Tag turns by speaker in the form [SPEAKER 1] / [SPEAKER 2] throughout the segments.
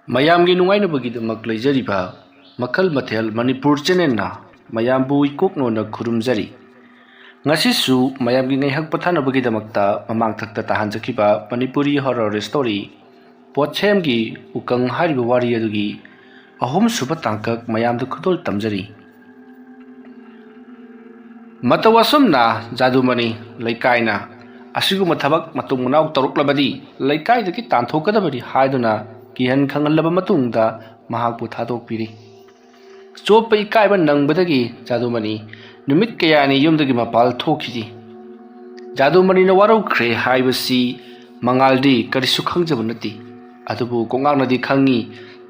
[SPEAKER 1] ꯃꯌꯥꯝꯒꯤ ꯅꯨꯡꯉꯥꯏꯅꯕꯒꯤꯗꯃꯛ ꯂꯩꯖꯔꯤꯕ ꯃꯈꯜ ꯃꯊꯦꯜ ꯃꯅꯤꯄꯨꯔ ꯆꯦꯅꯦꯜꯅ ꯃꯌꯥꯝꯕꯨ ꯏꯀꯣꯛꯅꯣꯅ ꯈꯨꯔꯨꯝꯖꯔꯤ꯫ ꯉꯁꯤꯁꯨ ꯃꯌꯥꯝꯒꯤ ꯉꯥꯏꯍꯥꯛ ꯄꯣꯊꯥꯅꯕꯒꯤꯗꯃꯛꯇ ꯃꯃꯥꯡꯊꯛꯇ ꯇꯥꯍꯟꯖꯈꯤꯕ ꯃꯅꯤꯄꯨꯔꯤ ꯍꯣꯔꯔ ꯁ꯭ꯇꯣꯔꯤ ꯄꯣꯠꯁꯦꯝꯒꯤ ꯎꯀꯪ ꯍꯥꯏꯔꯤꯕ ꯋꯥꯔꯤ ꯑꯗꯨꯒꯤ ꯑꯍꯨꯝꯁꯨꯕ ꯇꯥꯡꯀꯛ ꯃꯌꯥꯝꯗ ꯈꯨꯗꯣꯜ ꯇꯝꯖꯔꯤ꯫ ꯃꯇꯧ ꯑꯁꯨꯝꯅ ꯖꯥꯗꯨꯃꯅꯤ ꯂꯩꯀꯥꯏꯅ ꯑꯁꯤꯒꯨꯝꯕ ꯊꯕꯛ ꯃꯇꯨꯡ ꯃꯅꯥꯎ ꯇꯧꯔꯛꯂꯕꯗꯤ ꯂꯩꯀꯥꯏꯗꯒꯤ ꯇꯥꯟꯊꯣꯛꯀꯗꯕꯅꯤ ꯍꯥꯏꯗꯨꯅ ꯀꯤꯍꯟ ꯈꯪꯍꯜꯂꯕ ꯃꯇꯨꯡꯗ ꯃꯍꯥꯛꯄꯨ ꯊꯥꯗꯣꯛꯄꯤꯔꯤ꯫ ꯆꯣꯞꯄ ꯏꯀꯥꯏꯕ ꯅꯪꯕꯗꯒꯤ ꯖꯥꯗꯨꯃꯅꯤ ꯅꯨꯃꯤꯠ ꯀꯌꯥꯅꯤ ꯌꯨꯝꯗꯒꯤ ꯃꯄꯥꯟ ꯊꯣꯛꯈꯤꯗꯦ꯫ ꯖꯥꯗꯨꯃꯅꯤꯅ ꯋꯥꯔꯧꯈ꯭ꯔꯦ ꯍꯥꯏꯕꯁꯤ ꯃꯉꯥꯜꯗꯤ ꯀꯔꯤꯁꯨ ꯈꯪꯖꯕ ꯅꯠꯇꯦ꯫ ꯑꯗꯨꯕꯨ ꯀꯣꯛꯉꯥꯡꯅꯗꯤ ꯈꯪꯏ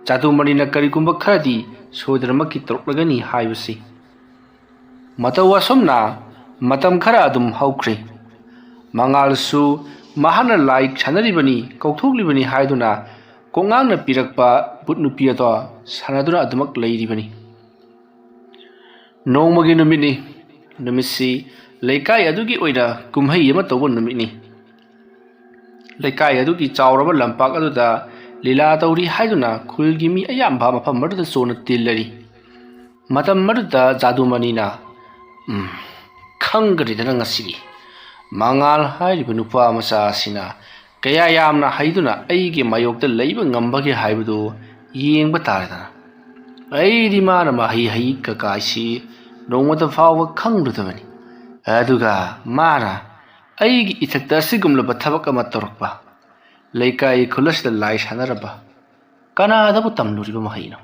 [SPEAKER 1] ꯖꯥꯗꯨꯃꯅꯤꯅ ꯀꯔꯤꯒꯨꯝꯕ ꯈꯔꯗꯤ ꯁꯣꯏꯗꯅꯃꯛꯀꯤ ꯇꯧꯔꯛꯂꯒꯅꯤ ꯍꯥꯏꯕꯁꯤ꯫ ꯃꯇꯧ ꯑꯁꯨꯝꯅ ꯃꯇꯝ ꯈꯔ ꯑꯗꯨꯝ ꯍꯧꯈ꯭ꯔꯦ꯫ ꯃꯉꯥꯜꯁꯨ ꯃꯍꯥꯛꯅ ꯂꯥꯏ ꯁꯥꯟꯅꯔꯤꯕꯅꯤ ꯀꯧꯊꯣꯛꯂꯤꯕꯅꯤ ꯍꯥꯏꯗꯨꯅ ꯀꯣꯛꯉꯥꯡꯅ ꯄꯤꯔꯛꯄ ꯕꯨꯠ ꯅꯨꯄꯤ ꯑꯗꯣ ꯁꯥꯟꯅꯗꯨꯅ ꯑꯗꯨꯃꯛ ꯂꯩꯔꯤꯕꯅꯤ꯫ ꯅꯣꯡꯃꯒꯤ ꯅꯨꯃꯤꯠꯅꯤ꯫ ꯅꯨꯃꯤꯠꯁꯤ ꯂꯩꯀꯥꯏ ꯑꯗꯨꯒꯤ ꯑꯣꯏꯅ ꯀꯨꯝꯍꯩ ꯑꯃ ꯇꯧꯕ ꯅꯨꯃꯤꯠꯅꯤ꯫ ꯂꯩꯀꯥꯏ ꯑꯗꯨꯒꯤ ꯆꯥꯎꯔꯕ ꯂꯝꯄꯥꯛ ꯑꯗꯨꯗ ꯂꯤꯂꯥ ꯇꯧꯔꯤ ꯍꯥꯏꯗꯨꯅ ꯈꯨꯜꯒꯤ ꯃꯤ ꯑꯌꯥꯝꯕ ꯃꯐꯝ ꯑꯗꯨꯗ ꯆꯣꯟꯅ ꯇꯤꯜꯂꯔꯤ꯫ ꯃꯇꯝ ꯑꯗꯨꯗ ꯖꯥꯗꯨꯃꯅꯤꯅ ꯈꯪꯒꯅꯤꯗꯅ ꯉꯁꯤꯗꯤ ꯃꯉꯥꯜ ꯍꯥꯏꯔꯤꯕ ꯅꯨꯄꯥ ꯃꯆꯥ ꯑꯁꯤꯅ ꯀꯌꯥ ꯌꯥꯝꯅ ꯍꯩꯗꯨꯅ ꯑꯩꯒꯤ ꯃꯥꯌꯣꯛꯇ ꯂꯩꯕ ꯉꯝꯕꯒꯦ ꯍꯥꯏꯕꯗꯨ ꯌꯦꯡꯕ ꯇꯥꯔꯦꯗꯅ꯫ ꯑꯩꯗꯤ ꯃꯥꯅ ꯃꯍꯩ ꯀꯀꯥꯏꯁꯤ ꯅꯣꯡꯃꯇ ꯐꯥꯎꯕ ꯈꯪꯂꯨꯗꯕꯅꯤ꯫ ꯑꯗꯨꯒ ꯃꯥꯅ ꯑꯩꯒꯤ ꯏꯊꯛꯇ ꯑꯁꯤꯒꯨꯝꯂꯕ ꯊꯕꯛ ꯑꯃ ꯇꯧꯔꯛꯄ꯫ ꯂꯩꯀꯥꯏ ꯈꯨꯜ ꯑꯁꯤꯗ ꯂꯥꯏ ꯁꯥꯟꯅꯔꯕ ꯀꯅꯥꯗꯕꯨ ꯇꯝꯂꯨꯔꯤꯕ ꯃꯍꯩꯅꯣ?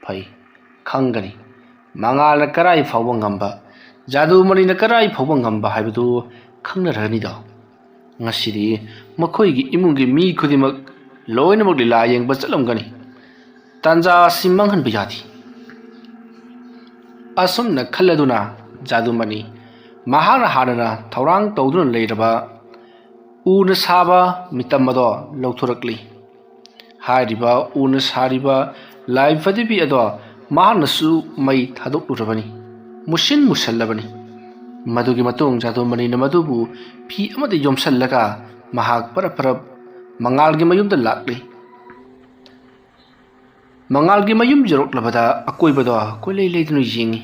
[SPEAKER 1] ꯐꯩ ꯈꯪꯒꯅꯤ ꯃꯉꯥꯜꯅ ꯀꯔꯥꯏ ꯐꯥꯎꯕ ꯉꯝꯕ ꯖꯥꯗꯨꯃꯅꯤꯅ ꯀꯔꯥꯏ ꯐꯥꯎꯕ ꯉꯝꯕ ꯍꯥꯏꯕꯗꯨ ꯈꯪꯅꯔꯅꯤꯗꯣ꯫ ꯉꯁꯤꯗꯤ ꯃꯈꯣꯏꯒꯤ ꯏꯃꯨꯡꯒꯤ ꯃꯤ ꯈꯨꯗꯤꯡꯃꯛ ꯂꯣꯏꯅꯃꯛ ꯂꯤꯂꯥ ꯌꯦꯡꯕ ꯆꯠꯂꯝꯒꯅꯤ꯫ ꯇꯥꯟꯖꯥ ꯑꯁꯤ ꯃꯥꯡꯍꯟꯕ ꯌꯥꯗꯦ꯫ ꯑꯁꯨꯝꯅ ꯈꯜꯂꯗꯨꯅ ꯖꯥꯗꯨꯃꯅꯤ ꯃꯍꯥꯛꯅ ꯍꯥꯟꯅꯅ ꯊꯧꯔꯥꯡ ꯇꯧꯗꯨꯅ ꯂꯩꯔꯕ ꯎꯅ ꯁꯥꯕ ꯃꯤꯇꯝ ꯑꯗꯣ ꯂꯧꯊꯣꯔꯛꯂꯤ꯫ ꯍꯥꯏꯔꯤꯕ ꯎꯅ ꯁꯥꯔꯤꯕ ꯂꯥꯏ ꯐꯗꯤꯕꯤ ꯑꯗꯣ ꯃꯍꯥꯛꯅꯁꯨ ꯃꯩ ꯊꯥꯗꯣꯛꯂꯨꯔꯕꯅꯤ꯫ ꯃꯨꯁꯜꯂꯕꯅꯤ꯫ ꯃꯗꯨꯒꯤ ꯃꯇꯨꯡ ꯖꯥꯗꯨꯃꯅꯤꯅ ꯃꯗꯨꯕꯨ ꯐꯤ ꯑꯃꯗ ꯌꯣꯝꯁꯜꯂꯒ ꯃꯍꯥꯛ ꯄꯔꯞ ꯃꯉꯥꯜꯒꯤ ꯃꯌꯨꯝꯗ ꯂꯥꯛꯂꯤ꯫ ꯃꯉꯥꯜꯒꯤ ꯃꯌꯨꯝ ꯌꯧꯔꯛꯂꯕꯗ ꯑꯀꯣꯏꯕꯗꯣ ꯀꯣꯏꯂꯩ ꯂꯩꯗꯨꯅ ꯌꯦꯡꯉꯤ꯫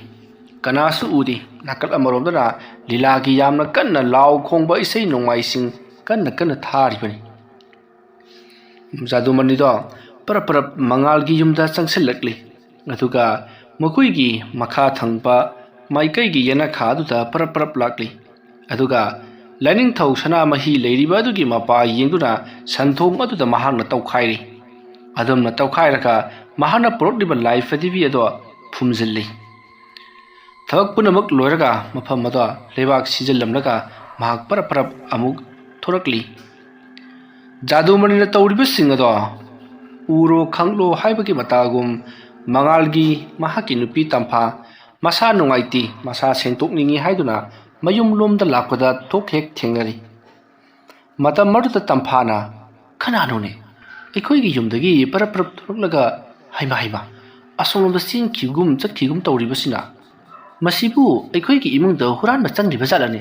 [SPEAKER 1] ꯀꯅꯥꯁꯨ ꯎꯗꯦ꯫ ꯅꯥꯀꯜ ꯑꯃꯔꯣꯝꯗꯅ ꯂꯤꯂꯥꯒꯤ ꯌꯥꯝꯅ ꯀꯟꯅ ꯂꯥꯎ ꯈꯣꯡꯕ ꯏꯁꯩ ꯅꯣꯡꯃꯥꯏꯁꯤꯡ ꯀꯟꯅ ꯊꯥꯔꯤꯕꯅꯤ꯫ ꯖꯥꯗꯨꯃꯅꯤꯗꯣ ꯄꯔꯞ ꯃꯉꯥꯜꯒꯤ ꯌꯨꯝꯗ ꯆꯪꯁꯤꯜꯂꯛꯂꯤ꯫ ꯑꯗꯨꯒ ꯃꯈꯣꯏꯒꯤ ꯃꯈꯥ ꯊꯪꯕ ꯃꯥꯏꯀꯩꯒꯤ ꯌꯦꯅꯈꯥ ꯑꯗꯨꯗ ꯄꯔꯞ ꯂꯥꯛꯂꯤ꯫ ꯑꯗꯨꯒ ꯂꯥꯏꯅꯤꯡꯊꯧ ꯁꯅꯥꯃꯍꯤ ꯂꯩꯔꯤꯕ ꯑꯗꯨꯒꯤ ꯃꯄꯥ ꯌꯦꯡꯗꯨꯅ ꯁꯟꯊꯣꯡ ꯑꯗꯨꯗ ꯃꯍꯥꯛꯅ ꯇꯧꯈꯥꯏꯔꯤ꯫ ꯑꯗꯨꯝꯅ ꯇꯧꯈꯥꯏꯔꯒ ꯃꯍꯥꯛꯅ ꯄꯨꯔꯛꯂꯤꯕ ꯂꯥꯏ ꯐꯗꯤꯕꯤ ꯑꯗꯣ ꯐꯨꯝꯖꯤꯜꯂꯤ꯫ ꯊꯕꯛ ꯄꯨꯝꯅꯃꯛ ꯂꯣꯏꯔꯒ ꯃꯐꯝ ꯑꯗꯣ ꯂꯩꯕꯥꯛ ꯁꯤꯖꯤꯜꯂꯝꯂꯒ ꯃꯍꯥꯛ ꯄꯔꯞ ꯑꯃꯨꯛ ꯊꯣꯔꯛꯂꯤ꯫ ꯖꯥꯗꯨꯃꯅꯤꯅ ꯇꯧꯔꯤꯕꯁꯤꯡ ꯑꯗꯣ ꯎꯔꯣ ꯈꯪꯂꯣ ꯍꯥꯏꯕꯒꯤ ꯃꯇꯥꯒꯨꯝ ꯃꯉꯥꯜꯒꯤ ꯃꯍꯥꯛꯀꯤ ꯅꯨꯄꯤ ꯇꯝꯐꯥ ꯃꯁꯥ ꯅꯨꯡꯉꯥꯏꯇꯦ ꯃꯁꯥ ꯁꯦꯡꯗꯣꯛꯅꯤꯡꯉꯤ ꯍꯥꯏꯗꯨꯅ ꯃꯌꯨꯝ ꯂꯣꯝꯗ ꯂꯥꯛꯄꯗ ꯊꯣꯛ ꯍꯦꯛ ꯊꯦꯡꯅꯔꯤ꯫ ꯃꯇꯝ ꯑꯗꯨꯗ ꯇꯝꯐꯥꯅ ꯀꯅꯥꯅꯣꯅꯦ ꯑꯩꯈꯣꯏꯒꯤ ꯌꯨꯝꯗꯒꯤ ꯄꯔꯞ ꯊꯣꯔꯛꯂꯒ ꯍꯩꯃꯥ ꯑꯁꯣꯝꯂꯣꯝꯗ ꯆꯦꯟꯈꯤꯒꯨꯝ ꯆꯠꯈꯤꯒꯨꯝ ꯇꯧꯔꯤꯕꯁꯤꯅ ꯃꯁꯤꯕꯨ ꯑꯩꯈꯣꯏꯒꯤ ꯏꯃꯨꯡꯗ ꯍꯨꯔꯥꯟꯕ ꯆꯪꯂꯤꯕ ꯖꯥꯠꯂꯅꯦ?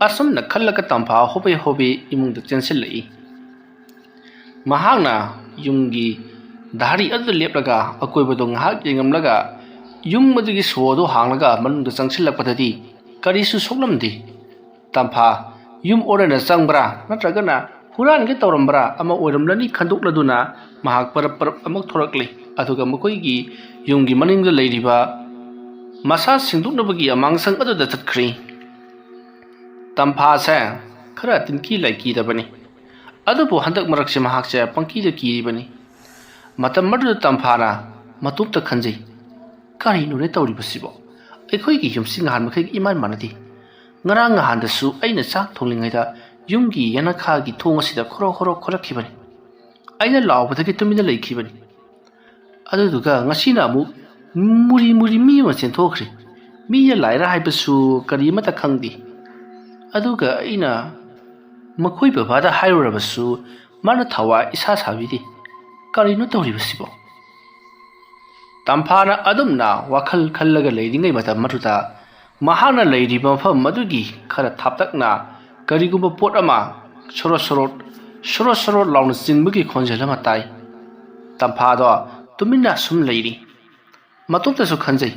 [SPEAKER 1] ꯑꯁꯨꯝꯅ ꯈꯜꯂꯒ ꯇꯝꯐꯥ ꯍꯣꯕꯦ ꯏꯃꯨꯡꯗ ꯆꯦꯟꯁꯤꯜꯂꯛꯏ꯫ ꯃꯍꯥꯛꯅ ꯌꯨꯝꯒꯤ ꯙꯥꯔꯤ ꯑꯗꯨꯗ ꯂꯦꯞꯂꯒ ꯑꯀꯣꯏꯕꯗꯣ ꯉꯥꯏꯍꯥꯛ ꯌꯦꯡꯉꯝꯂꯒ ꯌꯨꯝ ꯑꯗꯨꯒꯤ ꯁꯣꯗꯣ ꯍꯥꯡꯂꯒ ꯃꯅꯨꯡꯗ ꯆꯪꯁꯤꯜꯂꯛꯄꯗꯗꯤ ꯀꯔꯤꯁꯨ ꯁꯣꯛꯂꯝꯗꯦ꯫ ꯇꯝꯐꯥ ꯌꯨꯝ ꯑꯣꯟꯅꯅ ꯆꯪꯕ꯭ꯔꯥ ꯅꯠꯇ꯭ꯔꯒꯅ ꯍꯨꯔꯥꯟꯒꯦ ꯇꯧꯔꯝꯕ꯭ꯔꯥ ꯑꯃ ꯑꯣꯏꯔꯝꯂꯅꯤ ꯈꯟꯗꯣꯛꯂꯗꯨꯅ ꯃꯍꯥꯛ ꯄꯔꯞ ꯑꯃꯨꯛ ꯊꯣꯔꯛꯂꯤ꯫ ꯑꯗꯨꯒ ꯃꯈꯣꯏꯒꯤ ꯌꯨꯝꯒꯤ ꯃꯅꯤꯡꯗ ꯂꯩꯔꯤꯕ ꯃꯁꯥ ꯁꯦꯡꯗꯣꯛꯅꯕꯒꯤ ꯑꯃꯥꯡꯁꯪ ꯑꯗꯨꯗ ꯆꯠꯈ꯭ꯔꯤ꯫ ꯇꯝꯐꯥꯁꯦ ꯈꯔ ꯇꯤꯟꯀꯤ ꯂꯥꯏꯀꯤꯗꯕꯅꯤ꯫ ꯑꯗꯨꯕꯨ ꯍꯟꯗꯛ ꯃꯔꯛꯁꯦ ꯃꯍꯥꯛꯁꯦ ꯄꯪꯀꯤꯗ ꯀꯤꯔꯤꯕꯅꯤ꯫ ꯃꯇꯝ ꯑꯗꯨꯗ ꯇꯝꯐꯥꯅ ꯃꯇꯣꯝꯇ ꯈꯟꯖꯩ ꯀꯔꯤꯅꯣꯅꯦ ꯇꯧꯔꯤꯕꯁꯤꯕꯣ? ꯑꯩꯈꯣꯏꯒꯤ ꯌꯨꯝꯁꯤ ꯅꯍꯥꯟ ꯃꯈꯩꯒ ꯏꯃꯥꯟ ꯃꯥꯟꯅꯗꯦ꯫ ꯉꯔꯥꯡ ꯅꯍꯥꯟꯗꯁꯨ ꯑꯩꯅ ꯆꯥꯛ ꯊꯣꯡꯂꯤꯉꯩꯗ ꯌꯨꯝꯒꯤ ꯌꯦꯅꯈꯥꯒꯤ ꯊꯣꯡ ꯑꯁꯤꯗ ꯈꯣꯔꯣ ꯈꯣꯠꯂꯛꯈꯤꯕꯅꯤ꯫ ꯑꯩꯅ ꯂꯥꯎꯕꯗꯒꯤ ꯇꯨꯃꯤꯟꯅ ꯂꯩꯈꯤꯕꯅꯤ꯫ ꯑꯗꯨꯗꯨꯒ ꯉꯁꯤꯅ ꯑꯃꯨꯛ ꯃꯨꯔꯤ ꯃꯤ ꯑꯃ ꯆꯦꯟꯊꯣꯛꯈ꯭ꯔꯦ꯫ ꯃꯤꯌ ꯂꯥꯏꯔ ꯍꯥꯏꯕꯁꯨ ꯀꯔꯤ ꯑꯃꯠꯇ ꯈꯪꯗꯦ꯫ ꯑꯗꯨꯒ ꯑꯩꯅ ꯃꯈꯣꯏ ꯕꯕꯥꯗ ꯍꯥꯏꯔꯨꯔꯕꯁꯨ ꯃꯥꯅ ꯊꯋꯥꯏ ꯏꯁꯥ ꯁꯥꯕꯤꯗꯦ꯫ ꯀꯔꯤꯅꯣ ꯇꯧꯔꯤꯕꯁꯤꯕꯣ? ꯇꯝꯐꯥꯅ ꯑꯗꯨꯝꯅ ꯋꯥꯈꯜ ꯈꯜꯂꯒ ꯂꯩꯔꯤꯉꯩ ꯃꯇꯝ ꯑꯗꯨꯗ ꯃꯍꯥꯛꯅ ꯂꯩꯔꯤꯕ ꯃꯐꯝ ꯑꯗꯨꯒꯤ ꯈꯔ ꯊꯥꯞꯇꯛꯅ ꯀꯔꯤꯒꯨꯝꯕ ꯄꯣꯠ ꯑꯃ ꯁꯣꯔꯣꯠ ꯂꯥꯎꯅ ꯆꯤꯟꯕꯒꯤ ꯈꯣꯟꯖꯦꯜ ꯑꯃ ꯇꯥꯏ꯫ ꯇꯝꯐꯥꯗꯣ ꯇꯨꯃꯤꯟꯅ ꯁꯨꯝ ꯂꯩꯔꯤ ꯃꯇꯣꯝꯇꯁꯨ ꯈꯟꯖꯩ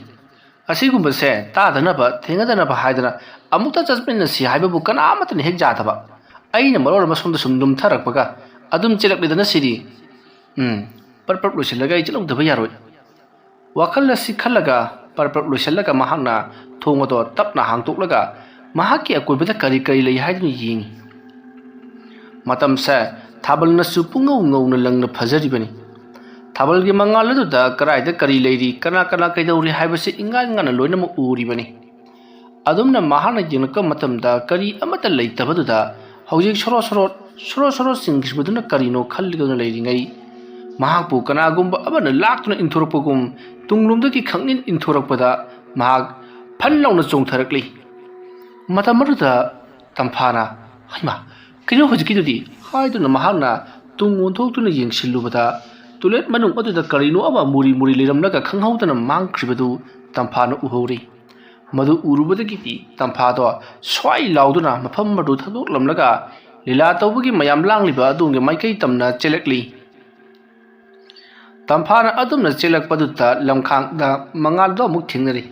[SPEAKER 1] ꯑꯁꯤꯒꯨꯝꯕꯁꯦ ꯇꯥꯗꯅꯕ ꯊꯦꯡꯅꯗꯅꯕ ꯍꯥꯏꯗꯅ ꯑꯃꯨꯛꯇ ꯆꯠꯃꯤꯟꯅꯁꯤ ꯍꯥꯏꯕꯕꯨ ꯀꯅꯥꯃꯠꯇꯅ ꯍꯦꯛ ꯌꯥꯗꯕ ꯑꯩꯅ ꯃꯔꯣꯜ ꯑꯃ ꯁꯣꯝꯗ ꯁꯨꯝ ꯂꯨꯝꯊꯔꯛꯄꯒ ꯑꯗꯨꯝ ꯆꯦꯜꯂꯛꯂꯤꯗꯅ ꯁꯤꯗꯤ ꯄꯔꯞ ꯄꯔꯞ ꯂꯣꯏꯁꯤꯜꯂꯒ ꯑꯩ ꯆꯠꯍꯧꯗꯕ ꯌꯥꯔꯣꯏ ꯋꯥꯈꯜ ꯑꯁꯤ ꯈꯜꯂꯒ ꯄꯔꯞ ꯄꯔꯞ ꯂꯣꯏꯁꯤꯜꯂꯒ ꯃꯍꯥꯛꯅ ꯊꯣꯡ ꯑꯗꯣ ꯇꯞꯅ ꯍꯥꯡꯇꯣꯛꯂꯒ ꯃꯍꯥꯛꯀꯤ ꯑꯀꯣꯏꯕꯗ ꯀꯔꯤ ꯀꯔꯤ ꯂꯩ ꯍꯥꯏꯗꯨꯅ ꯌꯦꯡꯉꯤ ꯃꯇꯝꯁꯦ ꯊꯥꯕꯜꯅꯁꯨ ꯄꯨꯡꯉꯧ ꯉꯧꯅ ꯂꯪꯅ ꯐꯖꯔꯤꯕꯅꯤ ꯊꯥꯕꯜꯒꯤ ꯃꯉꯥꯜ ꯑꯗꯨꯗ ꯀꯔꯥꯏꯗ ꯀꯔꯤ ꯂꯩꯔꯤ ꯀꯅꯥ ꯀꯅꯥ ꯀꯩꯗꯧꯔꯤ ꯍꯥꯏꯕꯁꯤ ꯏꯉꯥꯟ ꯉꯥꯟꯅ ꯂꯣꯏꯅꯃꯛ ꯎꯔꯤꯕꯅꯤ ꯑꯗꯨꯝꯅ ꯃꯍꯥꯛꯅ ꯌꯦꯡꯂꯛꯄ ꯃꯇꯝꯗ ꯀꯔꯤ ꯑꯃꯠꯇ ꯂꯩꯇꯕꯗꯨꯗ ꯍꯧꯖꯤꯛ ꯁꯣꯔꯣ ꯆꯤꯡꯈꯤꯕꯗꯨꯅ ꯀꯔꯤꯅꯣ ꯈꯜꯂꯒ ꯂꯩꯔꯤꯉꯩ ꯃꯍꯥꯛꯄꯨ ꯀꯅꯥꯒꯨꯝꯕ ꯑꯃꯅ ꯂꯥꯛꯇꯨꯅ ꯏꯟꯊꯣꯔꯛꯄꯒꯨꯝ ꯇꯨꯡꯂꯣꯝꯗꯒꯤ ꯈꯪꯅꯤꯟ ꯏꯟꯊꯣꯔꯛꯄꯗ ꯃꯍꯥꯛ ꯐꯟ ꯂꯥꯎꯅ ꯆꯣꯡꯊꯔꯛꯂꯤ ꯃꯇꯝ ꯑꯗꯨꯗ ꯇꯝꯐꯥꯅ ꯍꯩꯃꯥ ꯀꯩꯅꯣ ꯍꯧꯖꯤꯛꯀꯤꯗꯨꯗꯤ ꯍꯥꯏꯗꯨꯅ ꯃꯍꯥꯛꯅ ꯇꯨꯡ ꯑꯣꯟꯊꯣꯛꯇꯨꯅ ꯌꯦꯡꯁꯤꯜꯂꯨꯕꯗ ꯇꯣꯏꯂꯦꯠ ꯃꯅꯨꯡ ꯑꯗꯨꯗ ꯀꯔꯤꯅꯣ ꯑꯃ ꯃꯨꯔꯤ ꯃꯨꯔꯤ ꯂꯩꯔꯝꯂꯒ ꯈꯪꯍꯧꯗꯅ ꯃꯥꯡꯈ꯭ꯔꯤꯕꯗꯨ ꯇꯝꯐꯥꯅ ꯎꯍꯧꯔꯤ ꯃꯗꯨ ꯎꯔꯨꯕꯗꯒꯤꯗꯤ ꯇꯝꯐꯥꯗꯣ ꯁ꯭ꯋꯥꯏ ꯂꯥꯎꯗꯨꯅ ꯃꯐꯝ ꯑꯗꯨ ꯊꯥꯗꯣꯛꯂꯝꯂꯒ ꯂꯤꯂꯥ ꯇꯧꯕꯒꯤ ꯃꯌꯥꯝ ꯂꯥꯡꯂꯤꯕ ꯑꯗꯣꯝꯒꯤ ꯃꯥꯏꯀꯩ ꯇꯝꯅ ꯆꯦꯜꯂꯛꯂꯤ ꯇꯝꯐꯥꯅ ꯑꯗꯨꯝꯅ ꯆꯦꯜꯂꯛꯄꯗꯨꯗ ꯂꯝꯈꯥꯡꯗ ꯃꯉꯥꯜꯗꯣ ꯑꯃꯨꯛ ꯊꯦꯡꯅꯔꯤ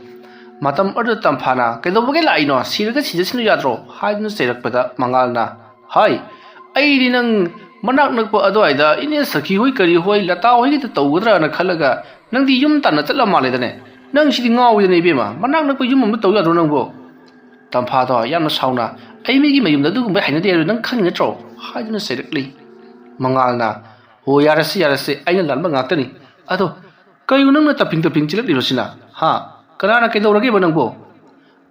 [SPEAKER 1] ꯃꯇꯝ ꯑꯗꯨꯗ ꯇꯝꯐꯥꯅ ꯀꯩꯗꯧꯕꯒꯤ ꯂꯥꯛꯏꯅꯣ ꯁꯤꯔꯒ ꯁꯤꯖꯁꯤꯅꯨ ꯌꯥꯗ꯭ꯔꯣ ꯍꯥꯏꯗꯨꯅ ꯆꯩꯔꯛꯄꯗ ꯃꯉꯥꯜꯅ ꯍꯥꯏ ꯑꯩꯗꯤ ꯅꯪ ꯃꯅꯥꯛ ꯅꯛꯄ ꯑꯗꯨꯋꯥꯏꯗ ꯏꯅꯦ ꯁꯈꯤ ꯍꯣꯏ ꯀꯔꯤ ꯍꯣꯏ ꯂꯇꯥ ꯍꯣꯏꯒꯤꯗ ꯇꯧꯒꯗ꯭ꯔꯥꯅ ꯈꯜꯂꯒ ꯅꯪꯗꯤ ꯌꯨꯝ ꯇꯥꯟꯅ ꯆꯠꯂ ꯃꯥꯜꯂꯦꯗꯅꯦ ꯅꯪ ꯁꯤꯗꯤ ꯉꯥꯎꯋꯤꯗꯅ ꯏꯕꯦꯝꯃ ꯃꯅꯥꯛ ꯅꯛꯄ ꯌꯨꯝ ꯑꯃ ꯇꯧ ꯌꯥꯗ꯭ꯔꯣ ꯅꯪꯕꯣ ꯇꯝꯐꯥꯗꯣ ꯌꯥꯝꯅ ꯁꯥꯎꯅ ꯑꯩ ꯃꯤꯒꯤ ꯃꯌꯨꯝꯗ ꯑꯗꯨꯒꯨꯝꯕ ꯍꯩꯅꯗꯦ ꯍꯥꯏꯕꯗꯣ ꯅꯪ ꯈꯪꯉꯤ ꯅꯠꯇ꯭ꯔꯣ ꯍꯥꯏꯗꯨꯅ ꯆꯩꯔꯛꯂꯤ ꯃꯉꯥꯜꯅ ꯍꯣ ꯌꯥꯔꯁꯤ ꯑꯩꯅ ꯂꯥꯟꯕ ꯉꯥꯛꯇꯅꯤ ꯑꯗꯣ ꯀꯩꯅꯣ ꯅꯪꯅ ꯇꯞꯄꯤꯡ ꯆꯦꯜꯂꯛꯂꯤꯕꯁꯤꯅ ꯍꯥ ꯀꯅꯥꯅ ꯀꯩꯗꯧꯔꯒꯦꯕ ꯅꯪꯕꯣ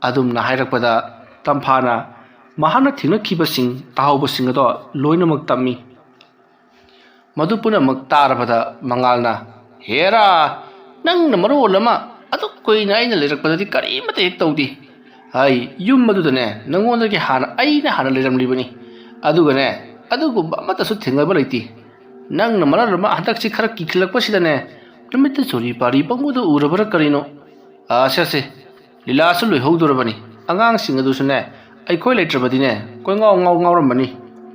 [SPEAKER 1] ꯑꯗꯨꯝꯅ ꯍꯥꯏꯔꯛꯄꯗ ꯇꯝꯐꯥꯅ ꯃꯍꯥꯛꯅ ꯊꯦꯡꯅꯈꯤꯕꯁꯤꯡ ꯇꯥꯍꯧꯕꯁꯤꯡ ꯑꯗꯣ ꯂꯣꯏꯅꯃꯛ ꯇꯝꯃꯤ ꯃꯗꯨ ꯄꯨꯝꯅꯃꯛ ꯇꯥꯔꯕꯗ ꯃꯉꯥꯜꯅ ꯍꯦꯔꯥ ꯅꯪꯅ ꯃꯔꯣꯜ ꯑꯃ ꯑꯗꯨꯛ ꯀꯨꯏꯅ ꯑꯩꯅ ꯂꯩꯔꯛꯄꯗꯗꯤ ꯀꯔꯤꯃꯠꯇ ꯍꯦꯛ ꯇꯧꯗꯦ ꯍꯥꯏ ꯌꯨꯝ ꯑꯗꯨꯗꯅꯦ ꯅꯪꯉꯣꯟꯗꯒꯤ ꯑꯩꯅ ꯍꯥꯟꯅ ꯂꯩꯔꯝꯂꯤꯕꯅꯤ ꯑꯗꯨꯒꯅꯦ ꯑꯗꯨꯒꯨꯝꯕ ꯑꯃꯠꯇꯁꯨ ꯊꯦꯡꯅꯕ ꯂꯩꯇꯦ ꯅꯪꯅ ꯃꯔꯣꯜ ꯑꯃ ꯍꯟꯗꯛꯁꯤ ꯈꯔ ꯀꯤꯈꯠꯂꯛꯄꯁꯤꯗꯅꯦ ꯅꯨꯃꯤꯠꯇ ꯆꯣꯔꯤ ꯄꯥꯔꯤ ꯄꯪꯎꯗ ꯎꯔꯕ꯭ꯔꯥ ꯀꯔꯤꯅꯣ ꯑꯁꯦ ꯂꯤꯂꯥꯁꯨ ꯂꯣꯏꯍꯧꯗꯣꯔꯕꯅꯤ ꯑꯉꯥꯡꯁꯤꯡ ꯑꯗꯨꯁꯨꯅꯦ ꯑꯩꯈꯣꯏ ꯂꯩꯇ꯭ꯔꯕꯗꯤꯅꯦ ꯉꯥꯎꯔꯝꯕꯅꯤ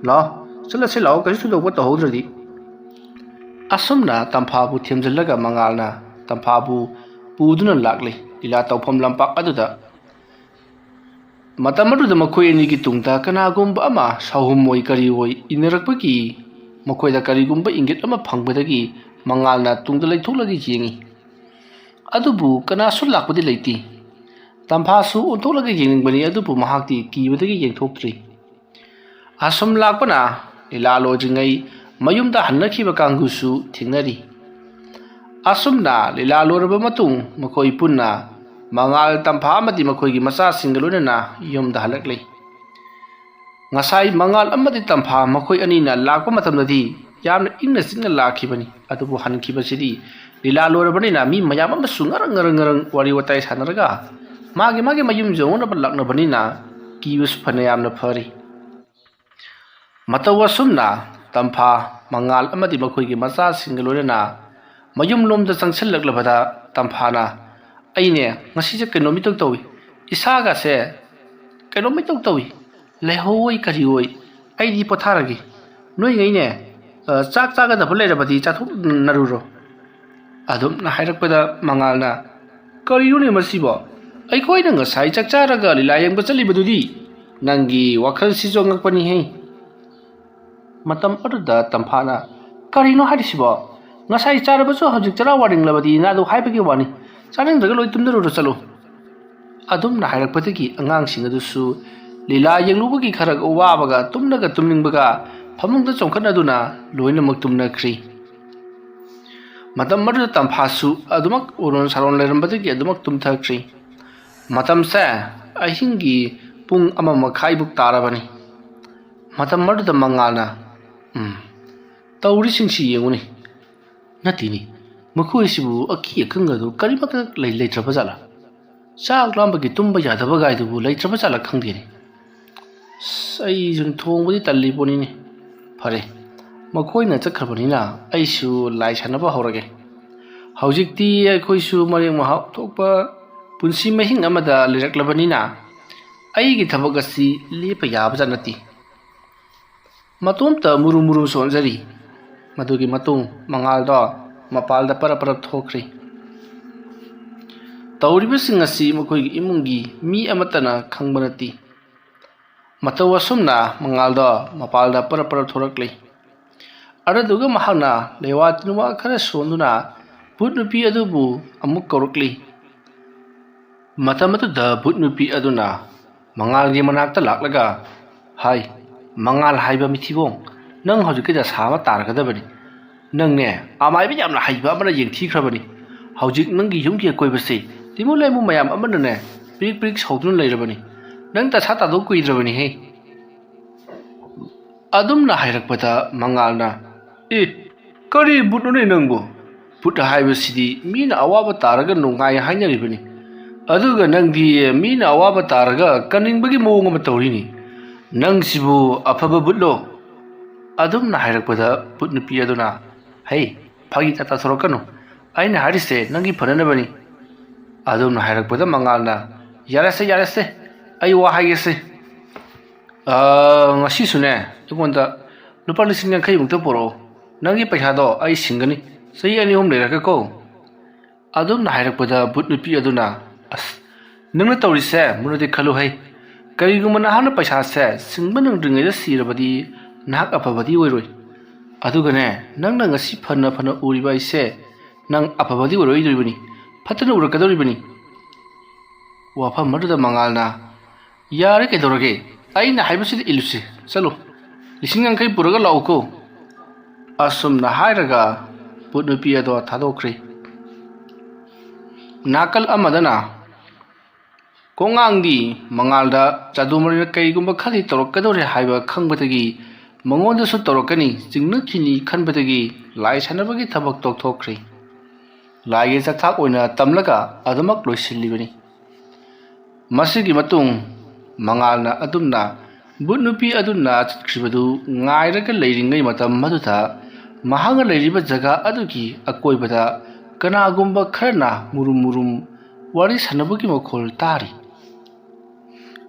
[SPEAKER 1] ꯂꯥꯛꯑꯣ ꯆꯠꯂꯁꯤ ꯂꯥꯛꯑꯣ ꯀꯔꯤꯁꯨ ꯊꯣꯏꯗꯣꯛꯄ ꯇꯧꯍꯧꯗ꯭ꯔꯗꯤ ꯑꯁꯨꯝꯅ ꯇꯝꯐꯥꯕꯨ ꯊꯦꯝꯖꯤꯜꯂꯒ ꯃꯉꯥꯜꯅ ꯇꯝꯐꯥꯕꯨ ꯄꯨꯗꯨꯅ ꯂꯥꯛꯂꯤ ꯂꯤꯂꯥ ꯇꯧꯐꯝ ꯂꯝꯄꯥꯛ ꯑꯗꯨꯗ ꯃꯇꯝ ꯑꯗꯨꯗ ꯃꯈꯣꯏ ꯑꯅꯤꯒꯤ ꯇꯨꯡꯗ ꯀꯅꯥꯒꯨꯝꯕ ꯑꯃ ꯁꯥꯎꯍꯨꯝ ꯑꯣꯏ ꯀꯔꯤ ꯑꯣꯏ ꯏꯟꯅꯔꯛꯄꯒꯤ ꯃꯈꯣꯏꯗ ꯀꯔꯤꯒꯨꯝꯕ ꯏꯪꯒꯤꯠ ꯑꯃ ꯐꯪꯕꯗꯒꯤ ꯃꯉꯥꯜꯅ ꯇꯨꯡꯗ ꯂꯩꯊꯣꯛꯂꯒ ꯌꯦꯡꯉꯤ ꯑꯗꯨꯕꯨ ꯀꯅꯥꯁꯨ ꯂꯥꯛꯄꯗꯤ ꯂꯩꯇꯦ ꯇꯝꯐꯥꯁꯨ ꯑꯣꯟꯊꯣꯛꯂꯒ ꯌꯦꯡꯅꯤꯡꯕꯅꯤ ꯑꯗꯨꯕꯨ ꯃꯍꯥꯛꯇꯤ ꯀꯤꯕꯗꯒꯤ ꯌꯦꯡꯊꯣꯛꯇ꯭ꯔꯤ ꯑꯁꯨꯝ ꯂꯥꯛꯄꯅ ꯂꯤꯂꯥ ꯂꯣꯏꯗ꯭ꯔꯤꯉꯩ ꯃꯌꯨꯝꯗ ꯍꯟꯅꯈꯤꯕ ꯀꯥꯡꯕꯨꯁꯨ ꯊꯦꯡꯅꯔꯤ ꯑꯁꯨꯝꯅ ꯂꯤꯂꯥ ꯂꯣꯏꯔꯕ ꯃꯇꯨꯡ ꯃꯈꯣꯏ ꯄꯨꯟꯅ ꯃꯉꯥꯜ ꯇꯝꯐꯥ ꯑꯃꯗꯤ ꯃꯈꯣꯏꯒꯤ ꯃꯆꯥꯁꯤꯡꯒ ꯂꯣꯏꯅꯅ ꯌꯨꯝꯗ ꯍꯜꯂꯛꯂꯤ ꯉꯁꯥꯏ ꯃꯉꯥꯜ ꯑꯃꯗꯤ ꯇꯝꯐꯥ ꯃꯈꯣꯏ ꯑꯅꯤꯅ ꯂꯥꯛꯄ ꯃꯇꯝꯗꯗꯤ ꯌꯥꯝꯅ ꯏꯪꯅ ꯆꯤꯛꯅ ꯂꯥꯛꯈꯤꯕꯅꯤ ꯑꯗꯨꯕꯨ ꯍꯟꯈꯤꯕꯁꯤꯗꯤ ꯂꯤꯂꯥ ꯂꯣꯏꯔꯕꯅꯤꯅ ꯃꯤ ꯃꯌꯥꯝ ꯑꯃꯁꯨ ꯉꯔꯪ ꯋꯥꯔꯤ ꯋꯥꯇꯥꯏ ꯁꯥꯟꯅꯔꯒ ꯃꯥꯒꯤ ꯃꯌꯨꯝ ꯌꯧꯅꯕ ꯂꯥꯛꯅꯕꯅꯤꯅ ꯀꯤꯕꯁꯨ ꯐꯅ ꯌꯥꯝꯅ ꯐꯔꯤ ꯃꯇꯧ ꯑꯁꯨꯝꯅ ꯇꯝꯐꯥ ꯃꯉꯥꯜ ꯑꯃꯗꯤ ꯃꯈꯣꯏꯒꯤ ꯃꯆꯥꯁꯤꯡꯒ ꯂꯣꯏꯅꯅ ꯃꯌꯨꯝꯂꯣꯝꯗ ꯆꯪꯁꯤꯜꯂꯛꯂꯕꯗ ꯇꯝꯐꯥꯅ ꯑꯩꯅꯦ ꯉꯁꯤꯁꯦ ꯀꯩꯅꯣꯝꯃꯤꯇꯪ ꯇꯧꯏ ꯏꯁꯥꯒꯁꯦ ꯀꯩꯅꯣꯝꯃꯤꯇꯪ ꯇꯧꯏ ꯂꯩꯍꯧꯑꯣꯏ ꯀꯔꯤ ꯑꯣꯏ ꯑꯩꯗꯤ ꯄꯣꯊꯥꯔꯒꯦ ꯅꯣꯏꯉꯩꯅꯦ ꯆꯥꯛ ꯆꯥꯒꯗꯕ ꯂꯩꯔꯕꯗꯤ ꯆꯥꯊꯣꯛꯅꯔꯨꯔꯣ ꯑꯗꯨꯝꯅ ꯍꯥꯏꯔꯛꯄꯗ ꯃꯉꯥꯜꯅ ꯀꯔꯤꯅꯣꯅꯦ ꯃꯁꯤꯕꯣ ꯑꯩꯈꯣꯏꯅ ꯉꯁꯥꯏ ꯆꯥꯛ ꯆꯥꯔꯒ ꯂꯤꯂꯥ ꯌꯦꯡꯕ ꯆꯠꯂꯤꯕꯗꯨꯗꯤ ꯅꯪꯒꯤ ꯋꯥꯈꯜꯁꯤꯁꯨ ꯑꯉꯛꯄꯅꯤꯍꯦ ꯃꯇꯝ ꯑꯗꯨꯗ ꯇꯝꯐꯥꯅ ꯀꯔꯤꯅꯣ ꯍꯥꯏꯔꯤꯁꯤꯕꯣ ꯉꯁꯥꯏ ꯆꯥꯔꯕꯁꯨ ꯍꯧꯖꯤꯛ ꯆꯔꯥ ꯋꯥꯅꯤꯡꯂꯕꯗꯤ ꯅꯥꯗꯣ ꯍꯥꯏꯕꯒꯤ ꯋꯥꯅꯤ ꯆꯥꯅꯤꯡꯗ꯭ꯔꯒ ꯂꯣꯏ ꯇꯨꯝꯅꯔꯨꯔꯣ ꯆꯠꯂꯣ ꯑꯗꯨꯝꯅ ꯍꯥꯏꯔꯛꯄꯗꯒꯤ ꯑꯉꯥꯡꯁꯤꯡ ꯑꯗꯨꯁꯨ ꯂꯤꯂꯥ ꯌꯦꯡꯂꯨꯕꯒꯤ ꯈꯔ ꯋꯥꯕꯒ ꯇꯨꯝꯅꯤꯡꯕꯒ ꯐꯃꯨꯡꯗ ꯆꯣꯡꯈꯠꯅꯗꯨꯅ ꯂꯣꯏꯅꯃꯛ ꯇꯨꯝꯅꯈ꯭ꯔꯤ ꯃꯇꯝ ꯑꯗꯨꯗ ꯇꯝꯐꯥꯁꯨ ꯑꯗꯨꯃꯛ ꯎꯔꯣꯟ ꯁꯥꯔꯣꯟ ꯂꯩꯔꯝꯕꯗꯒꯤ ꯑꯗꯨꯃꯛ ꯇꯨꯝꯊꯈ꯭ꯔꯤ ꯃꯇꯝꯁꯦ ꯑꯍꯤꯡꯒꯤ ꯄꯨꯡ 1:30 ꯇꯥꯔꯕꯅꯤ ꯃꯇꯝ ꯑꯗꯨꯗ ꯃꯉꯥꯜꯅ ꯇꯧꯔꯤꯁꯤꯡꯁꯤ ꯌꯦꯡꯉꯨꯅꯤ ꯅꯠꯇꯦꯅꯤ ꯃꯈꯣꯏꯁꯤꯕꯨ ꯑꯀꯤ ꯑꯈꯪꯒꯗꯨ ꯀꯔꯤꯃꯠꯇ ꯂꯩꯇ꯭ꯔꯕ ꯖꯥꯠꯂꯥ ꯆꯥꯛ ꯂꯥꯝꯕꯒꯤ ꯇꯨꯝꯕ ꯌꯥꯗꯕ ꯒꯥꯏꯗꯨꯕꯨ ꯂꯩꯇ꯭ꯔꯕ ꯖꯥꯠꯂꯥ ꯈꯪꯗꯦꯅꯦ ꯑꯩꯁꯨ ꯊꯣꯡꯕꯗꯤ ꯇꯜꯂꯤ ꯄꯣꯠꯅꯤꯅꯦ ꯐꯔꯦ ꯃꯈꯣꯏꯅ ꯆꯠꯈ꯭ꯔꯕꯅꯤꯅ ꯑꯩꯁꯨ ꯂꯥꯏ ꯁꯥꯟꯅꯕ ꯍꯧꯔꯒꯦ ꯍꯧꯖꯤꯛꯇꯤ ꯑꯩꯈꯣꯏꯁꯨ ꯃꯔꯦꯛ ꯃꯍꯥꯎ ꯊꯣꯛꯄ ꯄꯨꯟꯁꯤ ꯃꯍꯤꯡ ꯑꯃꯗ ꯂꯩꯔꯛꯂꯕꯅꯤꯅ ꯑꯩꯒꯤ ꯊꯕꯛ ꯑꯁꯤ ꯂꯦꯞꯄ ꯌꯥꯕꯖꯥꯠ ꯅꯠꯇꯦ ꯃꯇꯣꯝꯇ ꯃꯨꯔꯨ ꯁꯣꯟꯖꯔꯤ ꯃꯗꯨꯒꯤ ꯃꯇꯨꯡ ꯃꯉꯥꯜꯗꯣ ꯃꯄꯥꯜꯗ ꯄꯔꯞ ꯊꯣꯛꯈ꯭ꯔꯦ꯫ ꯇꯧꯔꯤꯕꯁꯤꯡ ꯑꯁꯤ ꯃꯈꯣꯏꯒꯤ ꯏꯃꯨꯡꯒꯤ ꯃꯤ ꯑꯃꯠꯇꯅ ꯈꯪꯕ ꯅꯠꯇꯦ꯫ ꯃꯇꯧ ꯑꯁꯨꯝꯅ ꯃꯉꯥꯜꯗꯣ ꯃꯄꯥꯜꯗ ꯄꯔꯞ ꯊꯣꯔꯛꯂꯤ꯫ ꯑꯗꯨꯗꯨꯒ ꯃꯍꯥꯛꯅ ꯂꯩꯋꯥ ꯇꯤꯟꯋꯥ ꯈꯔ ꯁꯣꯟꯗꯨꯅ ꯚꯨꯠ ꯅꯨꯄꯤ ꯑꯗꯨꯕꯨ ꯑꯃꯨꯛ ꯀꯧꯔꯛꯂꯤ꯫ ꯃꯇꯝ ꯑꯗꯨꯗ ꯚꯨꯠ ꯅꯨꯄꯤ ꯑꯗꯨꯅ ꯃꯉꯥꯜꯒꯤ ꯃꯅꯥꯛꯇ ꯂꯥꯛꯂꯒ, "ꯍꯥꯏ ꯃꯉꯥꯜ ꯍꯥꯏꯕ ꯃꯤꯊꯤꯕꯣꯡ, ꯅꯪ ꯍꯧꯖꯤꯛꯀꯤ ꯗꯁꯥ ꯑꯃ ꯇꯥꯔꯒꯗꯕꯅꯤ꯫ ꯅꯪꯅꯦ ꯑꯃꯥꯏꯕ ꯌꯥꯝꯅ ꯍꯩꯕ ꯑꯃꯅ ꯌꯦꯡꯊꯤꯈ꯭ꯔꯕꯅꯤ꯫ ꯍꯧꯖꯤꯛ ꯅꯪꯒꯤ ꯌꯨꯝꯒꯤ ꯑꯀꯣꯏꯕꯁꯦ ꯇꯤꯃꯨ ꯂꯩꯃꯨ ꯃꯌꯥꯝ ꯑꯃꯅꯅꯦ ꯄ꯭ꯔꯤꯛ ꯁꯧꯗꯨꯅ ꯂꯩꯔꯕꯅꯤ꯫ ꯅꯪ ꯗꯁꯥ ꯇꯥꯗꯧ ꯀꯨꯏꯗ꯭ꯔꯕꯅꯤꯍꯦ"꯫ ꯑꯗꯨꯝꯅ ꯍꯥꯏꯔꯛꯄꯗ ꯃꯉꯥꯜꯅ, "ꯑꯦ ꯀꯔꯤ ꯚꯨꯠꯅꯣꯅꯦ ꯅꯪꯕꯨ? ꯚꯨꯠ ꯍꯥꯏꯕꯁꯤꯗꯤ ꯃꯤꯅ ꯑꯋꯥꯕ ꯇꯥꯔꯒ ꯅꯨꯡꯉꯥꯏ ꯍꯥꯏꯅꯔꯤꯕꯅꯤ, ꯑꯗꯨꯒ ꯅꯪꯗꯤ ꯃꯤꯅ ꯑꯋꯥꯕ ꯇꯥꯔꯒ ꯀꯟꯅꯤꯡꯕꯒꯤ ꯃꯑꯣꯡ ꯑꯃ ꯇꯧꯔꯤꯅꯤ꯫ ꯅꯪꯁꯤꯕꯨ ꯑꯐꯕ ꯚꯨꯠꯂꯣ"꯫ ꯑꯗꯨꯝꯅ ꯍꯥꯏꯔꯛꯄꯗ ꯚꯨꯠ ꯅꯨꯄꯤ ꯑꯗꯨꯅ, "ꯍꯩ ꯐꯥꯒꯤ ꯇꯥꯊꯣꯔꯛꯀꯅꯨ, ꯑꯩꯅ ꯍꯥꯏꯔꯤꯁꯦ ꯅꯪꯒꯤ ꯐꯅꯅꯕꯅꯤ"꯫ ꯑꯗꯨꯝꯅ ꯍꯥꯏꯔꯛꯄꯗ ꯃꯉꯥꯜꯅ, "ꯌꯥꯔꯦꯁꯦ ꯑꯩ ꯋꯥ ꯍꯥꯏꯒꯦꯁꯦ꯫ ꯉꯁꯤꯁꯨꯅꯦ ꯑꯩꯉꯣꯟꯗ ꯂꯨꯄꯥ 50,000ꯃꯨꯛꯇ ꯄꯨꯔꯛꯑꯣ꯫ ꯅꯪꯒꯤ ꯄꯩꯁꯥꯗꯣ ꯑꯩ ꯁꯤꯡꯒꯅꯤ ꯆꯍꯤ 2-3 ꯂꯩꯔꯒꯀꯣ"꯫ ꯑꯗꯨꯝꯅ ꯍꯥꯏꯔꯛꯄꯗ ꯚꯨꯠ ꯅꯨꯄꯤ ꯑꯗꯨꯅ, "ꯑꯁ ꯅꯪꯅ ꯇꯧꯔꯤꯁꯦ ꯃꯨꯟꯅꯗꯤ ꯈꯜꯂꯨꯍꯩ, ꯀꯔꯤꯒꯨꯝꯕ ꯅꯍꯥꯛꯅ ꯄꯩꯁꯥꯁꯦ ꯁꯤꯡꯕ ꯅꯪꯗ꯭ꯔꯤꯉꯩꯗ ꯁꯤꯔꯕꯗꯤ ꯅꯍꯥꯛ ꯑꯐꯕꯗꯤ ꯑꯣꯏꯔꯣꯏ꯫ ꯑꯗꯨꯒꯅꯦ ꯅꯪꯅ ꯉꯁꯤ ꯐꯅ ꯎꯔꯤꯕ ꯑꯩꯁꯦ ꯅꯪ ꯑꯐꯕꯗꯤ ꯑꯣꯏꯔꯣꯏꯗꯣꯔꯤꯕꯅꯤ, ꯐꯠꯇꯅ ꯎꯔꯛꯀꯗꯧꯔꯤꯕꯅꯤ"꯫ ꯋꯥꯐꯝ ꯑꯗꯨꯗ ꯃꯉꯥꯜꯅ, "ꯌꯥꯔꯦ ꯀꯩꯗꯧꯔꯒꯦ, ꯑꯩꯅ ꯍꯥꯏꯕꯁꯤꯗ ꯏꯜꯂꯨꯁꯤ, ꯆꯠꯂꯣ 50,000 ꯄꯨꯔꯒ ꯂꯥꯛꯎꯀꯣ"꯫ ꯑꯁꯨꯝꯅ ꯍꯥꯏꯔꯒ ꯚꯨꯠ ꯅꯨꯄꯤ ꯑꯗꯣ ꯊꯥꯗꯣꯛꯈ꯭ꯔꯦ꯫ ꯅꯥꯀꯜ ꯑꯃꯗꯅ ꯀꯣꯡꯉꯥꯡꯗꯤ ꯃꯉꯥꯜꯗ ꯆꯥꯗꯨꯃꯔꯤꯅ ꯀꯔꯤꯒꯨꯝꯕ ꯈꯔꯗꯤ ꯇꯧꯔꯛꯀꯗꯧꯔꯦ ꯍꯥꯏꯕ ꯈꯪꯕꯗꯒꯤ ꯃꯉꯣꯟꯗꯁꯨ ꯇꯧꯔꯛꯀꯅꯤ ꯆꯤꯡꯅꯈꯤꯅꯤ ꯈꯟꯕꯗꯒꯤ ꯂꯥꯏ ꯁꯥꯟꯅꯕꯒꯤ ꯊꯕꯛ ꯇꯣꯛꯊꯣꯛꯈ꯭ꯔꯦ꯫ ꯂꯥꯏꯒꯤ ꯆꯥꯛꯊꯥꯛ ꯑꯣꯏꯅ ꯇꯝꯂꯒ ꯑꯗꯨꯃꯛ ꯂꯣꯏꯁꯤꯜꯂꯤꯕꯅꯤ꯫ ꯃꯁꯤꯒꯤ ꯃꯇꯨꯡ ꯃꯉꯥꯜꯅ ꯑꯗꯨꯝꯅ ꯚꯨꯠ ꯅꯨꯄꯤ ꯑꯗꯨꯅ ꯆꯠꯈ꯭ꯔꯤꯕꯗꯨ ꯉꯥꯏꯔꯒ ꯂꯩꯔꯤꯉꯩ ꯃꯇꯝ ꯑꯗꯨꯗ ꯃꯍꯥꯛꯅ ꯂꯩꯔꯤꯕ ꯖꯒꯥ ꯑꯗꯨꯒꯤ ꯑꯀꯣꯏꯕꯗ ꯀꯅꯥꯒꯨꯝꯕ ꯈꯔꯅ ꯃꯨꯔꯨꯝ ꯋꯥꯔꯤ ꯁꯥꯟꯅꯕꯒꯤ ꯃꯈꯣꯜ ꯇꯥꯔꯤ꯫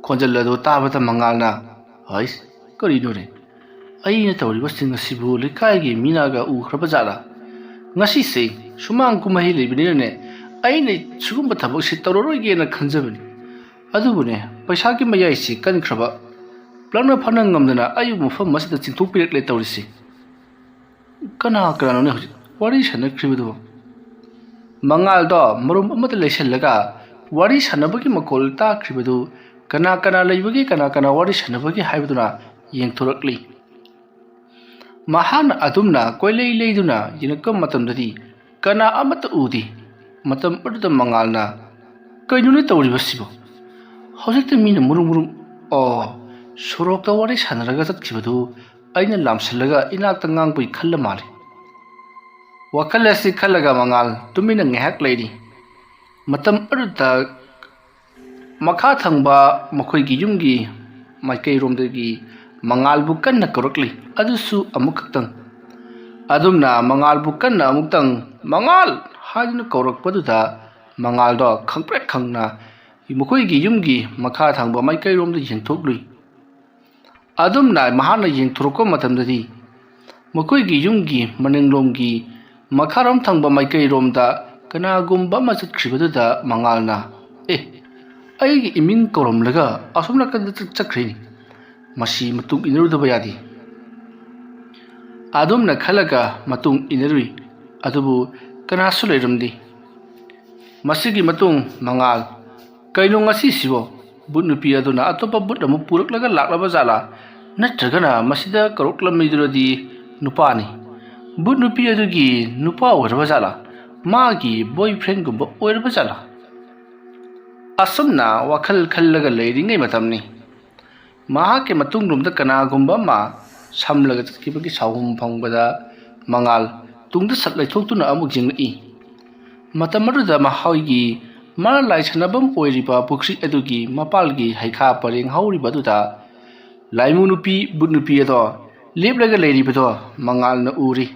[SPEAKER 1] ꯈꯣꯟꯖꯦꯜ ꯑꯗꯨ ꯇꯥꯕꯗ ꯃꯉꯥꯜꯅ, "ꯍꯩꯁ ꯀꯔꯤꯅꯣꯅꯦ, ꯑꯩꯅ ꯇꯧꯔꯤꯕꯁꯤꯡ ꯑꯁꯤꯕꯨ ꯂꯩꯀꯥꯏꯒꯤ ꯃꯤꯅꯒ ꯎꯈ꯭ꯔꯕ ꯖꯥꯠꯂꯥ? ꯉꯁꯤꯁꯦ ꯁꯨꯃꯥꯡ ꯀꯨꯝꯍꯩ ꯂꯩꯕꯅꯤꯅꯅꯦ ꯑꯩꯅ ꯁꯤꯒꯨꯝꯕ ꯊꯕꯛꯁꯤ ꯇꯧꯔꯔꯣꯏꯒꯦꯅ ꯈꯟꯖꯕꯅꯤ, ꯑꯗꯨꯕꯨꯅꯦ ꯄꯩꯁꯥꯒꯤ ꯃꯌꯥꯏꯁꯤ ꯀꯟꯈ꯭ꯔꯕ, ꯂꯥꯛꯅ ꯐꯥꯅ ꯉꯝꯗꯅ ꯑꯩꯕꯨ ꯃꯐꯝ ꯑꯁꯤꯗ ꯆꯤꯡꯊꯣꯛꯄꯤꯔꯛꯂꯦ ꯇꯧꯔꯤꯁꯤ꯫ ꯀꯅꯥꯅꯣꯅꯦ ꯍꯧꯖꯤꯛ ꯋꯥꯔꯤ ꯁꯥꯟꯅꯈ꯭ꯔꯤꯕꯗꯨꯕꯨ"꯫ ꯃꯉꯥꯜꯗꯣ ꯃꯔꯨꯝ ꯑꯃꯗ ꯂꯩꯁꯜꯂꯒ ꯋꯥꯔꯤ ꯁꯥꯟꯅꯕꯒꯤ ꯃꯈꯣꯜ ꯇꯥꯈ꯭ꯔꯤꯕꯗꯨ ꯀꯅꯥ ꯂꯩꯕꯒꯦ, ꯀꯅꯥ ꯋꯥꯔꯤ ꯁꯥꯟꯅꯕꯒꯦ ꯍꯥꯏꯕꯗꯨꯅ ꯌꯦꯡꯊꯣꯔꯛꯂꯤ꯫ ꯃꯍꯥꯛꯅ ꯑꯗꯨꯝꯅ ꯀꯣꯏꯂꯩ ꯂꯩꯗꯨꯅ ꯌꯦꯡꯉꯛꯄ ꯃꯇꯝꯗꯗꯤ ꯀꯅꯥ ꯑꯃꯠꯇ ꯎꯗꯦ꯫ ꯃꯇꯝ ꯑꯗꯨꯗ ꯃꯉꯥꯜꯅ, "ꯀꯩꯅꯣꯅꯦ ꯇꯧꯔꯤꯕꯁꯤꯕꯨ? ꯍꯧꯖꯤꯛꯇ ꯃꯤꯅ ꯃꯨꯔꯨꯝ ꯁꯣꯔꯣꯛꯇ ꯋꯥꯔꯤ ꯁꯥꯟꯅꯔꯒ ꯆꯠꯈꯤꯕꯗꯨ ꯑꯩꯅ ꯂꯥꯝꯁꯤꯜꯂꯒ ꯏꯅꯥꯛꯇ ꯉꯥꯡꯕꯒꯤ ꯈꯜꯂ ꯃꯥꯜꯂꯦ"꯫ ꯋꯥꯈꯜ ꯑꯁꯤ ꯈꯜꯂꯒ ꯃꯉꯥꯜ ꯇꯨꯃꯤꯟꯅ ꯉꯥꯏꯍꯥꯛ ꯂꯩꯔꯤ꯫ ꯃꯇꯝ ꯑꯗꯨꯗ ꯃꯈꯥ ꯊꯪꯕ ꯃꯈꯣꯏꯒꯤ ꯌꯨꯝꯒꯤ ꯃꯥꯏꯀꯩꯔꯣꯝꯗꯒꯤ ꯃꯉꯥꯜꯕꯨ ꯀꯟꯅ ꯀꯧꯔꯛꯂꯤ, ꯑꯗꯨꯁꯨ ꯑꯃꯨꯛꯈꯛꯇꯪ꯫ ꯑꯗꯨꯝꯅ ꯃꯉꯥꯜꯕꯨ ꯀꯟꯅ ꯑꯃꯨꯛꯇꯪ "ꯃꯉꯥꯜ" ꯍꯥꯏꯗꯨꯅ ꯀꯧꯔꯛꯄꯗꯨꯗ ꯃꯉꯥꯜꯗꯣ ꯈꯪꯄ꯭ꯔꯦꯛ ꯈꯪꯅ ꯃꯈꯣꯏꯒꯤ ꯌꯨꯝꯒꯤ ꯃꯈꯥ ꯊꯪꯕ ꯃꯥꯏꯀꯩꯔꯣꯝꯗ ꯌꯦꯡꯊꯣꯛꯂꯨꯏ꯫ ꯑꯗꯨꯝꯅ ꯃꯍꯥꯛꯅ ꯌꯦꯡꯊꯣꯔꯛꯄ ꯃꯇꯝꯗꯗꯤ ꯃꯈꯣꯏꯒꯤ ꯌꯨꯝꯒꯤ ꯃꯅꯤꯡꯂꯣꯝꯒꯤ ꯃꯈꯥꯔꯣꯝ ꯊꯪꯕ ꯃꯥꯏꯀꯩꯔꯣꯝꯗ ꯀꯅꯥꯒꯨꯝꯕ ꯑꯃ ꯆꯠꯈ꯭ꯔꯤꯕꯗꯨꯗ ꯃꯉꯥꯜꯅ, ꯑꯩꯒꯤ ꯏꯃꯤꯡ ꯀꯧꯔꯝꯂꯒ ꯑꯁꯣꯝ ꯅꯥꯀꯟꯗ ꯆꯠꯈ꯭ꯔꯦꯅꯦ, ꯃꯁꯤ ꯃꯇꯨꯡ ꯏꯟꯅꯔꯨꯗꯕ ꯌꯥꯗꯦ"꯫ ꯑꯗꯨꯝꯅ ꯈꯜꯂꯒ ꯃꯇꯨꯡ ꯏꯟꯅꯔꯨꯏ, ꯑꯗꯨꯕꯨ ꯀꯅꯥꯁꯨ ꯂꯩꯔꯝꯗꯦ꯫ ꯃꯁꯤꯒꯤ ꯃꯇꯨꯡ ꯃꯉꯥꯜ, "ꯀꯩꯅꯣ ꯉꯁꯤꯁꯤꯕꯣ? ꯚꯨꯠ ꯅꯨꯄꯤ ꯑꯗꯨꯅ ꯑꯇꯣꯞꯄ ꯚꯨꯠ ꯑꯃꯨꯛ ꯄꯨꯔꯛꯂꯒ ꯂꯥꯛꯂꯕ ꯖꯥꯠꯂꯥ? ꯅꯠꯇ꯭ꯔꯒꯅ ꯃꯁꯤꯗ ꯀꯧꯔꯛꯂꯝꯃꯤꯗꯨꯅꯗꯤ ꯅꯨꯄꯥꯅꯤ, ꯚꯨꯠ ꯅꯨꯄꯤ ꯑꯗꯨꯒꯤ ꯅꯨꯄꯥ ꯑꯣꯏꯔꯕ ꯖꯥꯠꯂꯥ? ꯃꯥꯒꯤ ꯕꯣꯏꯐ꯭ꯔꯦꯟꯒꯨꯝꯕ ꯑꯣꯏꯔꯕ ꯖꯥꯠꯂꯥ"? ꯑꯁꯨꯝꯅ ꯋꯥꯈꯜ ꯈꯜꯂꯒ ꯂꯩꯔꯤꯉꯩ ꯃꯇꯝꯅꯤ ꯃꯍꯥꯛꯀꯤ ꯃꯇꯨꯡꯂꯣꯝꯗ ꯀꯅꯥꯒꯨꯝꯕ ꯑꯃ ꯁꯝꯂꯒ ꯆꯠꯈꯤꯕꯒꯤ ꯁꯥꯎꯍꯨꯝ ꯐꯪꯕꯗ ꯃꯉꯥꯜ ꯇꯨꯡꯗ ꯁꯠ ꯂꯩꯊꯣꯛꯇꯨꯅ ꯑꯃꯨꯛ ꯌꯦꯡꯂꯛꯏ꯫ ꯃꯇꯝ ꯑꯗꯨꯗ ꯃꯈꯣꯏꯒꯤ ꯃꯥꯅ ꯂꯥꯏ ꯁꯥꯟꯅꯐꯝ ꯑꯣꯏꯔꯤꯕ ꯄꯨꯈ꯭ꯔꯤ ꯑꯗꯨꯒꯤ ꯃꯄꯥꯜꯒꯤ ꯍꯩꯈꯥ ꯄꯔꯦꯡ ꯍꯧꯔꯤꯕ ꯑꯗꯨꯗ ꯂꯥꯏꯃꯨ ꯅꯨꯄꯤ ꯚꯨꯠ ꯅꯨꯄꯤ ꯑꯗꯣ ꯂꯦꯞꯂꯒ ꯂꯩꯔꯤꯕꯗꯣ ꯃꯉꯥꯜꯅ ꯎꯔꯤ꯫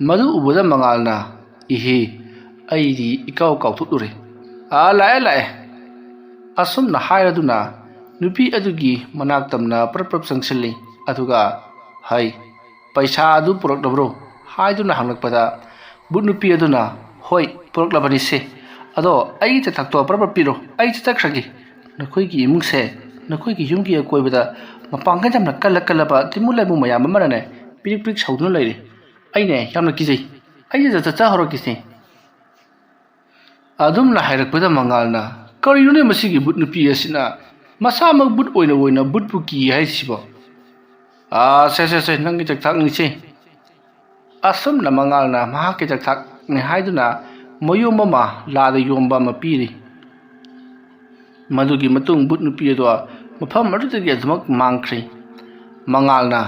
[SPEAKER 1] ꯃꯗꯨ ꯎꯕꯗ ꯃꯉꯥꯜꯅ, "ꯏꯍꯦ, ꯑꯩꯗꯤ ꯀꯥꯎꯊꯣꯛꯂꯨꯔꯦ, ꯂꯥꯛꯑꯦ". ꯑꯁꯨꯝꯅ ꯍꯥꯏꯔꯗꯨꯅ ꯅꯨꯄꯤ ꯑꯗꯨꯒꯤ ꯃꯅꯥꯛ ꯇꯝꯅ ꯄ꯭ꯔꯞ ꯆꯪꯁꯤꯜꯂꯤ, ꯑꯗꯨꯒ "ꯍꯩ ꯄꯩꯁꯥ ꯑꯗꯨ ꯄꯨꯔꯛꯂꯕ꯭ꯔꯣ" ꯍꯥꯏꯗꯨꯅ ꯍꯪꯂꯛꯄꯗ bút nupi aduna hoi puruklabani se ado ai te thakto par piro ai te takragi nakhoi gi imung se nakhoi gi yum gi koibada mapangkan jamna kala ba timulai mu mayam amana ne pirik pirik sauduna laire ai ne yamna kijai ai je cha horo kisi adum na hairakpada mangalna kariyune masigi but nupi asina masa mak but oina but pu ki hai sibo se nangi jak thak ni se asum na mangalna maha ke jak thak ne haiduna moyom mama la da yomba ma piri madugi matung but nupi do mafam adu te ge mangkhri mangalna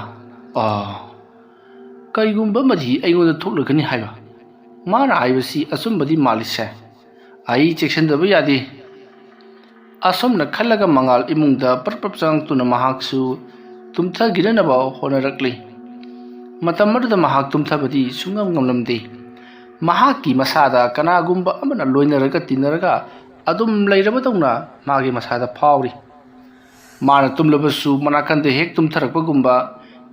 [SPEAKER 1] kaigumba maji aingoda thoklakani haiba mana haibasi asumbadi malise ai section da yadi asum na khalaga mangal imungda parpapchang tuna mahaksu tumtha girana ba honarakli matamadu da mahak tumtha badi sungam ngamlamde mahaki masada kana gumba amana loinaraga tinaraga adum lairaba tawna magi masada phawri mana tumlabasu manakande hek tumtharakpa gumba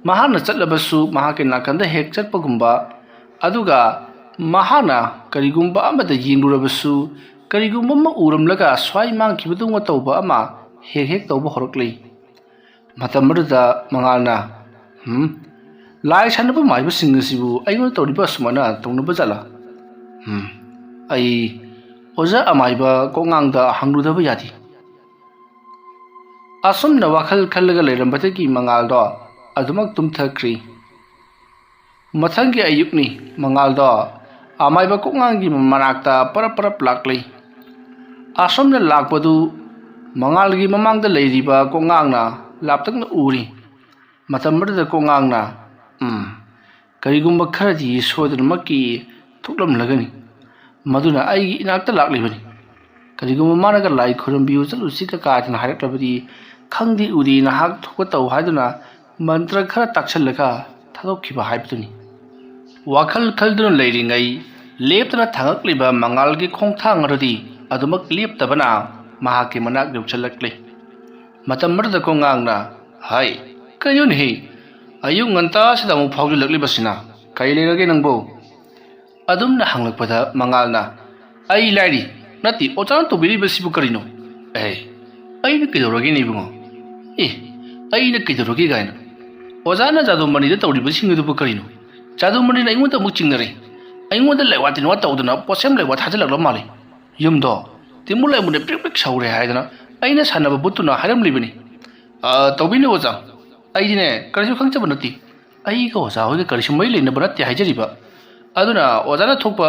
[SPEAKER 1] mahana chatlabasu mahake nakanda hek chatpa gumba aduga mahana karigumba amada yingurabasu karigumba ma uramlaga swai mangkibadunga tawba ama hek tawba horokli matamada mangalna lai sanaba maiba singasibu aingo tawriba sumana tongnaba jala ai oja amaiba kongangda hangrudaba yadi asumna wakhal khallaga leirambadagi mangaldo adumak tumthakri mathangi ayukni mangaldo amaiba kongangi manakta parap lakli asumna lakpadu mangalgi mamangda leiriba kongangna laptakna uri matamada kongangna karigumba kharadi sodanmaki thuklamlagani maduna ai inakta laklibani karigumba managa lai khurambiu chalusika kaatna haraklabadi khangdi uri na hak thukwa taw haiduna mantra khara takshallaka thadokhiba haibduni wakhal khalduna leiringai leptana thangakliba mangalgi khongthang arodi adumak leptabana mahaki manak yauchalakli matamada kongangna hai kayun hi ayung nganta sida mu phawju lakli basina kai lerage nangbo adumna hanglakpada mangalna ai lairi nati ochan to biri basibu karino ai na kidoroge ni bungo ai na kidoroge gaina ozana jadu mani da tawri basing du karino jadu mani na ingonda mu chingnare aingonda laiwatin wa tawduna posem laiwa thajalaklo male yumdo timulai mun prik prik saure haidana aina sanaba butuna haram libani tawbini oza aidine karju khangchaba nati ai ga oza hoide karju mai leina banati haijariba aduna ozana thokpa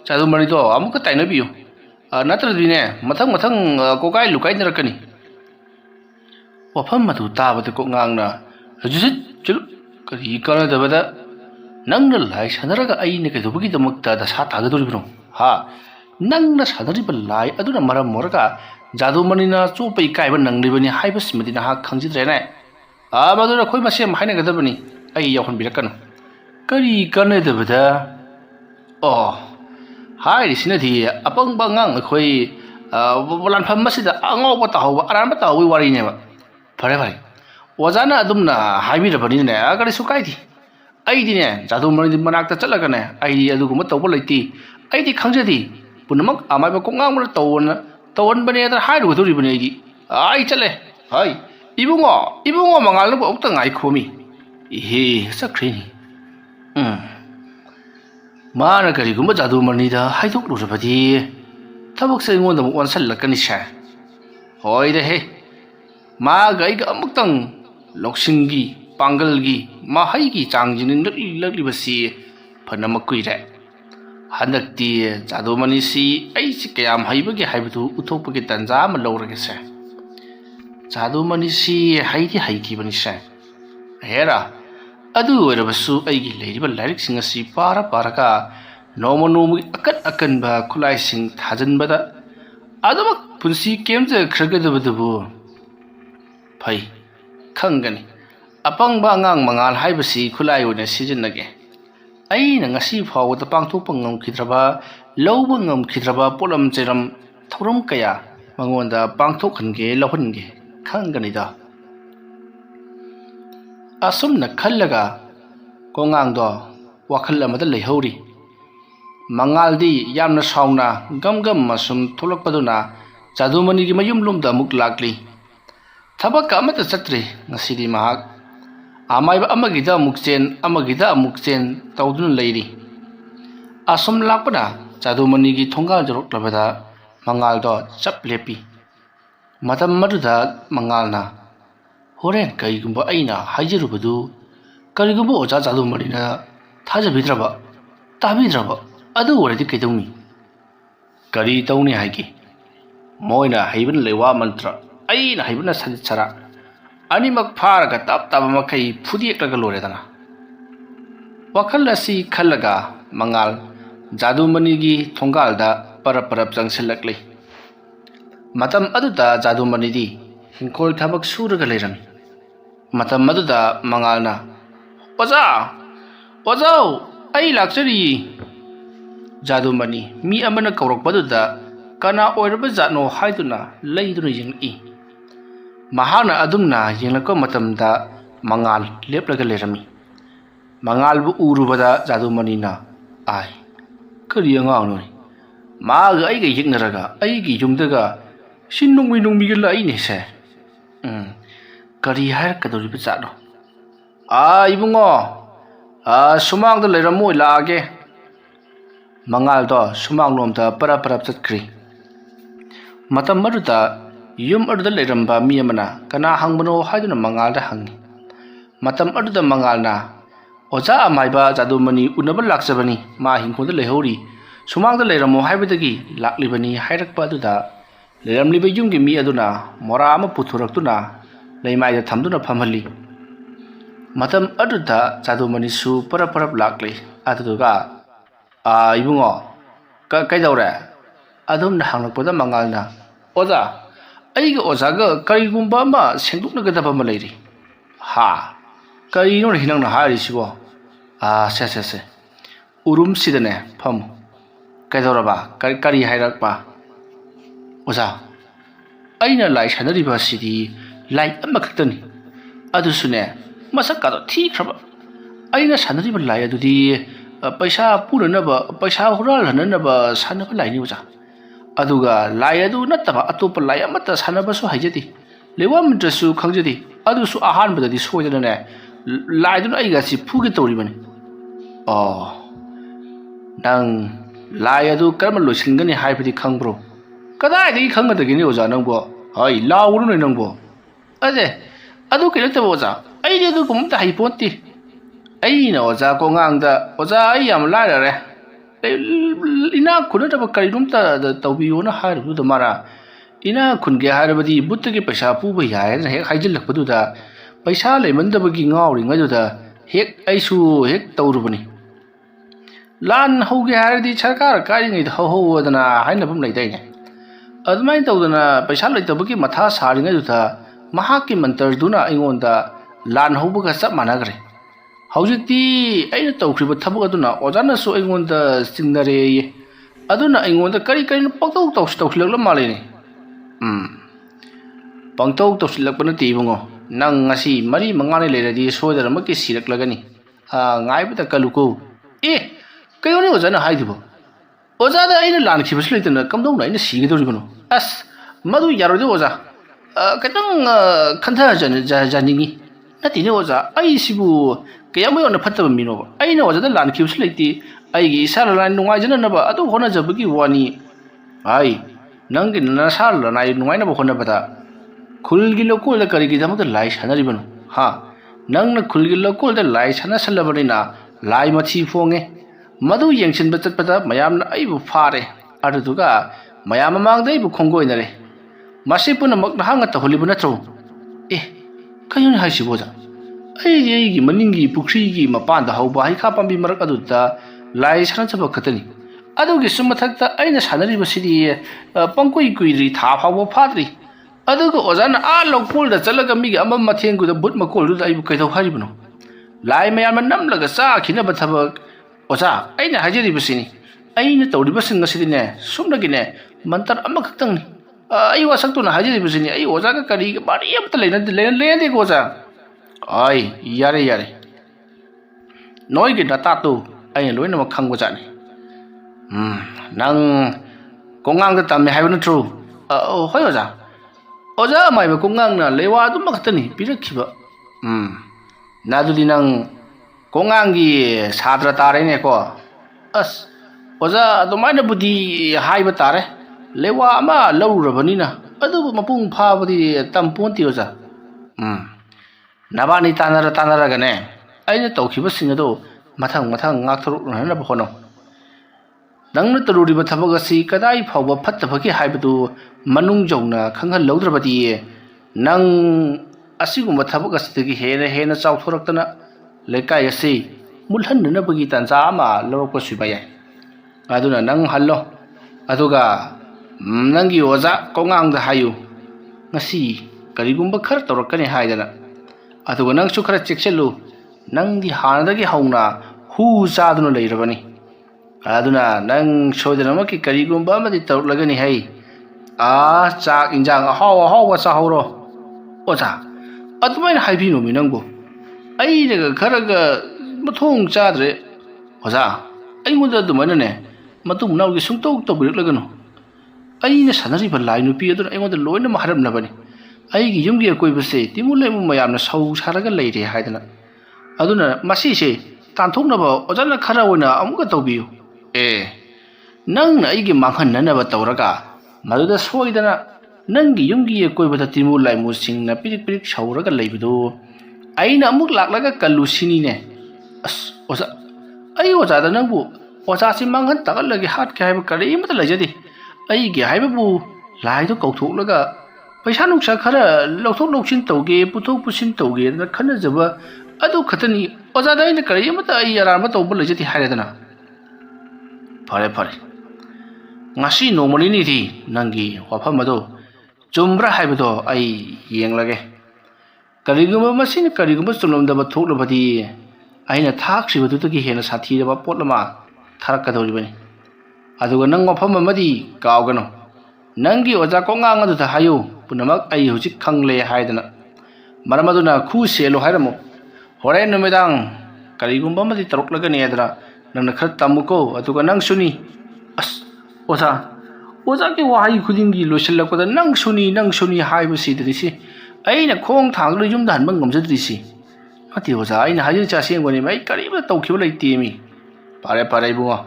[SPEAKER 1] jadu mani do amuka taina biyo natradine mathang kokai lukai narakani wafam madu tabada ko ngangna rajit chul kari kana dabada nangna lai sanaraga aine ke dubugi damakta da sa tagadoribno ha nangna sanariba lai aduna maram moraga jadu manina chopai kaiba nanglibani haibasmadi na ha khangjidrene maduna khoi masem haina gadabani ai yakhon birakano kari kana dabada hai sinadi apang bangang khoi bolan pham masida angau ba tahu aran ba tahu wari ne ba phare wajana adumna haibi rabani ne agari sukaidi ai dine jadu mani manakta chalaga ne ai aduguma tawba laiti ai di khangjadi punamak amai ba kongang mura tawon bane da hairu duri bane di ai chale hai ibungo mangal no okta ngai khomi sakrini mana karigumba jadu mani da haidok lurabadi thabak se ngonda mu wansal lakani sha hoi de he ma gai ga amuktang loksingi pangalgi mahaigi changjin lakli basi phanama kuire hanakti jadu mani si ai si kayam haibagi haibatu uthokpagi tanja ma lawrage se jadu mani si haidi haiki bani se hera adu oirabasu aigi leiriba lairik sing asi para nomu akan ba khulai sing thajanbada adamak punsi kemje khragadabadu phai khangani apang ba ngang mangal haibasi khulai ona sijinnage ai na ngasi phawda pangthok pangam khidraba lawba ngam khidraba polam cheram thorum kaya mangonda pangthok khange lawhange khangani da asumna khallaga kongang do wakhal amada leihori Mangaldi yamna sauna gam masum thulakpaduna Jadumani gi mayum lumda amuk lakli. Thabak ka amata chatri ngasidi mahak. Amaiba amagida mukchen tawdun leiri. Asum lakpada Jadumani gi thongal jorok labada Mangal do chap lepi. Matam maduda Mangalna Horen kaigumba aina hajarubadu karigumba oja Jadumani na thajabidraba tabidraba adu oradi kaidawni kari tawni haiki moina haiban lewa mantra aina haibana sanchara animak pharaga tap makai phudiaklaga loredana wakal asi khallaga Mangal Jadumani gi thongalda parap jangsilakli matam aduda Jadumani di hinkol thabak suraga leirami matam aduda Mangalna Ojau ai lakchari Jadumani mi amana kaurakpaduda kana oiraba jatno haiduna leiduna yeng'i mahana adumna yenglakko matamda Mangal leplaga lerami Mangal bu urubada Jadumani na ai kari angawnoni maga aiga yeknaraga aigi yumdaga nungmi ga laine se kari har kadoriba jatno ibungo sumangda leiramo laage Mangal do sumang lomda parap chatkri matam maruda yum aduda leiramba mi amana kana hangbano haiduna Mangal da hangi matam aduda Mangalna oja amaiba Jadumani unaba lakjabani ma hingkonda lehori sumangda leiramo haibadagi laklibani hairakpa aduda leiramliba yumgi mi aduna mora ama puthuraktuna leimaida thamduna phamhali matam aduda Jadumani su parap lakli aduga ibungo kaidawre adumna hanglakpada Mangalna oja aiga ojaga karigumba ama sengduknagadaba ama leiri ha karino hinangna hairisibo se urum sidane pham kaidawraba kari hairakpa oja aina lai sanariba sidi lai amakhtani adusune masakado thikraba aina sanariba lai adudi paisa puranaba paisa huralhanaba sanaba laini oja aduga lai adu nattaba atopa lai amata sanaba su haijati lewam drasu khangjadi adusu ahan badadi soidana ne lai dun aiga si phuge tawribani nang lai adu karma loisingani haibadi khangbro kadai dagi khangadagini oja nangbo hai lawru ne nangbo adu kelata oja ai adu kumta haiponti aina oja ko ngangda oja ai yam lairare ina khunata karirumta tawbiyo na hairu da mara ina khunge hairabadi buttagi paisa puba yae na hek haijilakpadu da paisa leimandabagi ngawri ngaduda hek aisu hek tawrubani lan hauge hairadi sarkar karingai hawdana hainabam leidaine admai tawdana paisa leitabagi matha saringai duda mahaki mantarduna aingonda lan haubaga chap managre Haujiti aina tawkriba thabuk aduna ojana su aingonda singnare aduna aingonda kari pangtaw tawsilakla malene pangtaw tawsilakpana tibungo nang ngasi mari mangane leradi sodaramaki siraklagani ngaibata kaluko kayone ojana haidibo ojada aina lankhibas leitana kamdawna aina sigidoribano madu yarode oja katang khantha janingi natine oja ai sibu kayamo na phattaba minoba aina wajada lan kius leiti aigi isala lan nungai jana naba adu hona jabagi wani ai nangi na sal na nungai na hona bata khulgi lokol da karigi jamata lai sanari bano nang na khulgi lokol da lai sana salabani na lai machi fonge madu yengsin batat pada mayam na aibu fare aduga mayam mang dai bu khongoi nare masipuna mak na hanga ta holibuna tro kayun haisiboja aigi maningi pukhri mapanda hauba hai kha pambi marak aduta lai sanachaba khatani adugi sumathakta aina sanari basidi pangkoi kuiri tha phawo phadri aduga ojana lokol da chalaga mi amam mathengu da but makol du aibu kaithau haribno lai mayam namlaga sa khina bathabak oja aina hajeri basini aina tawri basin ngasidi ne sumnagi ne mantar amakhtang ni ai wasaktu na hajeri basini ai oja ka kari bari amta leina goja ai yare noi ge data to ai loina ma khangbo jani ꯅꯪ ꯀꯣꯡꯉꯥꯡꯗ ꯇꯝꯃꯦ ꯍꯥꯏꯕ ꯅꯠꯇ꯭ꯔꯣ? ꯍꯣꯏ ꯑꯣꯖꯥ. ꯑꯣꯖꯥ ꯑꯃꯥꯏꯕ ꯀꯣꯡꯉꯥꯡꯅ ꯂꯩꯋꯥ ꯑꯗꯨꯝ ꯈꯛꯇꯅꯤ ꯄꯤꯔꯛꯈꯤꯕ. ꯑꯗꯨꯗꯤ ꯅꯪ ꯀꯣꯡꯉꯥꯡꯒꯤ ꯁꯥꯇ꯭ꯔ ꯇꯥꯔꯦꯅꯦꯀꯣ. ꯑꯁ ꯑꯣꯖꯥ ꯑꯗꯨꯃꯥꯏꯅꯕꯨꯗꯤ ꯍꯥꯏꯕ ꯇꯥꯔꯦ. ꯂꯩꯋꯥ ꯑꯃ ꯂꯧꯔꯨꯔꯕꯅꯤꯅ ꯑꯗꯨꯕꯨ ꯃꯄꯨꯡ ꯐꯥꯕꯗꯤ ꯇꯝꯄꯣꯟꯇꯦ ꯑꯣꯖꯥ. ꯅꯕꯥꯅꯤ ꯇꯥꯟꯅꯔꯒꯅꯦ ꯑꯩꯅ ꯇꯧꯈꯤꯕꯁꯤꯡ ꯑꯗꯨ ꯃꯊꯪ ꯉꯥꯛꯊꯣꯛꯅꯅꯕ ꯍꯣꯠꯅꯧ. ꯅꯪꯅ ꯇꯧꯔꯨꯔꯤꯕ ꯊꯕꯛ ꯑꯁꯤ ꯀꯗꯥꯏ ꯐꯥꯎꯕ ꯐꯠꯇꯕꯒꯦ ꯍꯥꯏꯕꯗꯨ ꯃꯅꯨꯡ ꯌꯧꯅ ꯈꯪꯍꯜꯍꯧꯗ꯭ꯔꯕꯗꯤ ꯅꯪ ꯑꯁꯤꯒꯨꯝꯕ ꯊꯕꯛ ꯑꯁꯤꯗꯒꯤ ꯍꯦꯟꯅ ꯆꯥꯎꯊꯣꯔꯛꯇꯅ ꯂꯩꯀꯥꯏ ꯑꯁꯤ ꯃꯨꯠꯍꯟꯅꯅꯕꯒꯤ ꯇꯥꯟꯖꯥ ꯑꯃ ꯂꯧꯔꯛꯄꯁꯨ ꯌꯥꯏ. ꯑꯗꯨꯅ ꯅꯪ ꯍꯜꯂꯣ. ꯑꯗꯨꯒ ꯅꯪꯒꯤ ꯑꯣꯖꯥ ꯀꯣꯡꯉꯥꯡꯗ ꯍꯥꯏꯌꯨ ꯉꯁꯤ ꯀꯔꯤꯒꯨꯝꯕ ꯈꯔ ꯇꯧꯔꯛꯀꯅꯤ ꯍꯥꯏꯗꯅ. ꯑꯗꯨꯒ ꯅꯪꯁꯨ ꯈꯔ ꯆꯦꯛꯁꯤꯜꯂꯨ. ꯅꯪꯗꯤ ꯍꯥꯟꯅꯗꯒꯤ ꯍꯧꯅ ꯍꯨ ꯆꯥꯗꯨꯅ ꯂꯩꯔꯕꯅꯤ. ꯑꯗꯨꯅ ꯅꯪ ꯁꯣꯏꯗꯅꯃꯛꯀꯤ ꯀꯔꯤꯒꯨꯝꯕ ꯑꯃꯗꯤ ꯇꯧꯔꯛꯂꯒꯅꯤ ꯍꯩ. ꯆꯥꯛ ꯏꯟꯖꯥꯡ ꯑꯍꯥꯎꯕ ꯆꯥꯍꯧꯔꯣ. ꯑꯣꯖꯥ ꯑꯗꯨꯃꯥꯏꯅ ꯍꯥꯏꯕꯤꯅꯨꯃꯤ ꯅꯪꯕꯨ. ꯑꯩꯅꯒꯈꯔꯒ ꯃꯊꯣꯡ ꯆꯥꯗ꯭ꯔꯦ. ꯑꯣꯖꯥ ꯑꯩꯉꯣꯟꯗ ꯑꯗꯨꯃꯥꯏꯅꯅꯦ ꯃꯇꯨꯡ ꯃꯅꯥꯎꯒꯤ ꯁꯨꯡꯇꯧ ꯇꯧꯕꯤꯔꯛꯂꯒꯅꯨ. ꯑꯩꯅ ꯁꯥꯟꯅꯔꯤꯕ ꯂꯥꯏ ꯅꯨꯄꯤ ꯑꯗꯨꯅ ꯑꯩꯉꯣꯟꯗ ꯂꯣꯏꯅꯃꯛ ꯍꯥꯏꯔꯝꯂꯕꯅꯤ. ꯑꯩꯒꯤ ꯌꯨꯝꯒꯤ ꯑꯀꯣꯏꯕꯁꯦ ꯇꯤꯃꯨ ꯂꯩꯃꯨ ꯃꯌꯥꯝꯅ ꯁꯧ ꯁꯥꯔꯒ ꯂꯩꯔꯦ ꯍꯥꯏꯗꯅ. ꯑꯗꯨꯅ ꯃꯁꯤꯁꯦ ꯇꯥꯟꯊꯣꯛꯅꯕ ꯑꯣꯖꯥꯅ ꯈꯔ ꯑꯣꯏꯅ ꯑꯃꯨꯛꯀ ꯇꯧꯕꯤꯌꯨ. ꯅꯪꯅ ꯑꯩꯒꯤ ꯃꯥꯡꯍꯟꯅꯅꯕ ꯇꯧꯔꯒ ꯃꯗꯨꯗ ꯁꯣꯏꯗꯅ ꯅꯪꯒꯤ ꯌꯨꯝꯒꯤ ꯑꯀꯣꯏꯕꯗ ꯇꯤꯃꯨ ꯂꯥꯏꯃꯨꯁꯤꯡꯅ ꯄꯤꯔꯤꯛ ꯁꯧꯔꯒ ꯂꯩꯕꯗꯨ ꯑꯩꯅ ꯑꯃꯨꯛ ꯂꯥꯛꯂꯒ ꯀꯜꯂꯨ ꯁꯤꯅꯤꯅꯦ. ꯑꯣꯖꯥ ꯑꯩ ꯑꯣꯖꯥꯗ ꯅꯪꯕు ꯑꯣꯖꯥꯁꯤ ꯃꯥꯡꯍꯟ ꯇꯥꯛꯍꯜꯂꯒꯦ ꯍꯥꯠꯀꯦ ꯍꯥꯏꯕ ꯀꯔꯤꯃꯇ ꯂꯩꯖꯗꯦ. ꯑꯩꯒꯤ ꯍꯥꯏꯕꯕꯨ ꯂꯥꯏꯗꯣ ꯀꯧꯊꯣꯛꯂꯒ ꯄꯩꯁꯥ ꯅꯨꯡꯁꯥ ꯈꯔ ꯂꯧꯊꯣꯛ ꯂꯧꯁꯤꯟ ꯇꯧꯒꯦ ꯄꯨꯊꯣꯛ ꯄꯨꯁꯤꯟ ꯇꯧꯒꯦꯅ ꯈꯟꯅꯖꯕ ꯑꯗꯨ ꯈꯛꯇꯅꯤ. ꯑꯣꯖꯥꯗ ꯑꯩꯅ ꯀꯔꯤꯃꯇ ꯑꯩ ꯑꯔꯥꯟꯕ ꯇꯧꯕ ꯂꯩꯖꯗꯦ ꯍꯥꯏꯔꯦꯗꯅ. ꯐꯔꯦ ꯉꯁꯤ ꯅꯣꯡꯃ ꯅꯤꯅꯤꯗꯤ ꯅꯪꯒꯤ ꯋꯥꯐꯝ ꯑꯗꯨ ꯆꯨꯝꯕ꯭ꯔꯥ ꯍꯥꯏꯕꯗꯣ ꯑꯩ ꯌꯦꯡꯂꯒꯦ. ꯀꯔꯤꯒꯨꯝꯕ ꯃꯁꯤꯅ ꯀꯔꯤꯒꯨꯝꯕ ꯆꯨꯝꯂꯝꯗꯕ ꯊꯣꯛꯂꯕꯗꯤ ꯑꯩꯅ ꯊꯥꯈ꯭ꯔꯤꯕꯗꯨꯗꯒꯤ ꯍꯦꯟꯅ ꯁꯥꯊꯤꯔꯕ ꯄꯣꯠ ꯑꯃ ꯊꯥꯔꯛꯀꯗꯧꯔꯤꯕꯅꯤ. ꯑꯗꯨꯒ ꯅꯪ ꯋꯥꯐꯝ ꯑꯃꯗꯤ ꯀꯥꯎꯒꯅꯨ. ꯅꯪꯒꯤ ꯑꯣꯖꯥ ꯀꯣꯡꯉꯥꯡ ꯑꯗꯨꯗ ꯍꯥꯏꯌꯨ ꯄꯨꯝꯅꯃꯛ ꯑꯩ ꯍꯧꯖꯤꯛ ꯈꯪꯂꯦ ꯍꯥꯏꯗꯅ. ꯃꯔꯝ ꯑꯗꯨꯅ ꯈꯨ ꯁꯦꯜꯂꯨ ꯍꯥꯏꯔꯝꯃꯨ. ꯍꯣꯔꯦꯟ ꯅꯨꯃꯤꯗꯥꯡ ꯀꯔꯤꯒꯨꯝꯕ ꯑꯃꯗꯤ ꯇꯧꯔꯛꯂꯒꯅꯤ ꯍꯥꯏꯗꯅ ꯅꯪꯅ ꯈꯔ ꯇꯝꯃꯨꯀꯣ. ꯑꯗꯨꯒ ꯅꯪꯁꯨꯅꯤ. ꯑꯣꯖꯥꯒꯤ ꯋꯥꯍꯩ ꯈꯨꯗꯤꯡꯒꯤ ꯂꯣꯏꯁꯤꯜꯂꯛꯄꯗ ꯅꯪꯁꯨꯅꯤ ꯍꯥꯏꯕꯁꯤꯗꯅꯤꯁꯤ ꯑꯩꯅ ꯈꯣꯡ ꯊꯥꯡꯗꯨꯅ ꯌꯨꯝꯗ ꯍꯟꯕ ꯉꯝꯖꯗ꯭ꯔꯤꯁꯤ. ꯅꯠꯇꯦ ꯑꯣꯖꯥ ꯑꯩꯅ ꯍꯥꯏꯖꯔꯤꯁꯤ ꯑꯁꯦꯡꯕꯅꯤ. ꯑꯩ ꯀꯔꯤꯝꯇ ꯇꯧꯈꯤꯕ ꯂꯩꯇꯦ ꯃꯤ. ꯐꯔꯦ ꯏꯕꯨꯡꯉꯣ.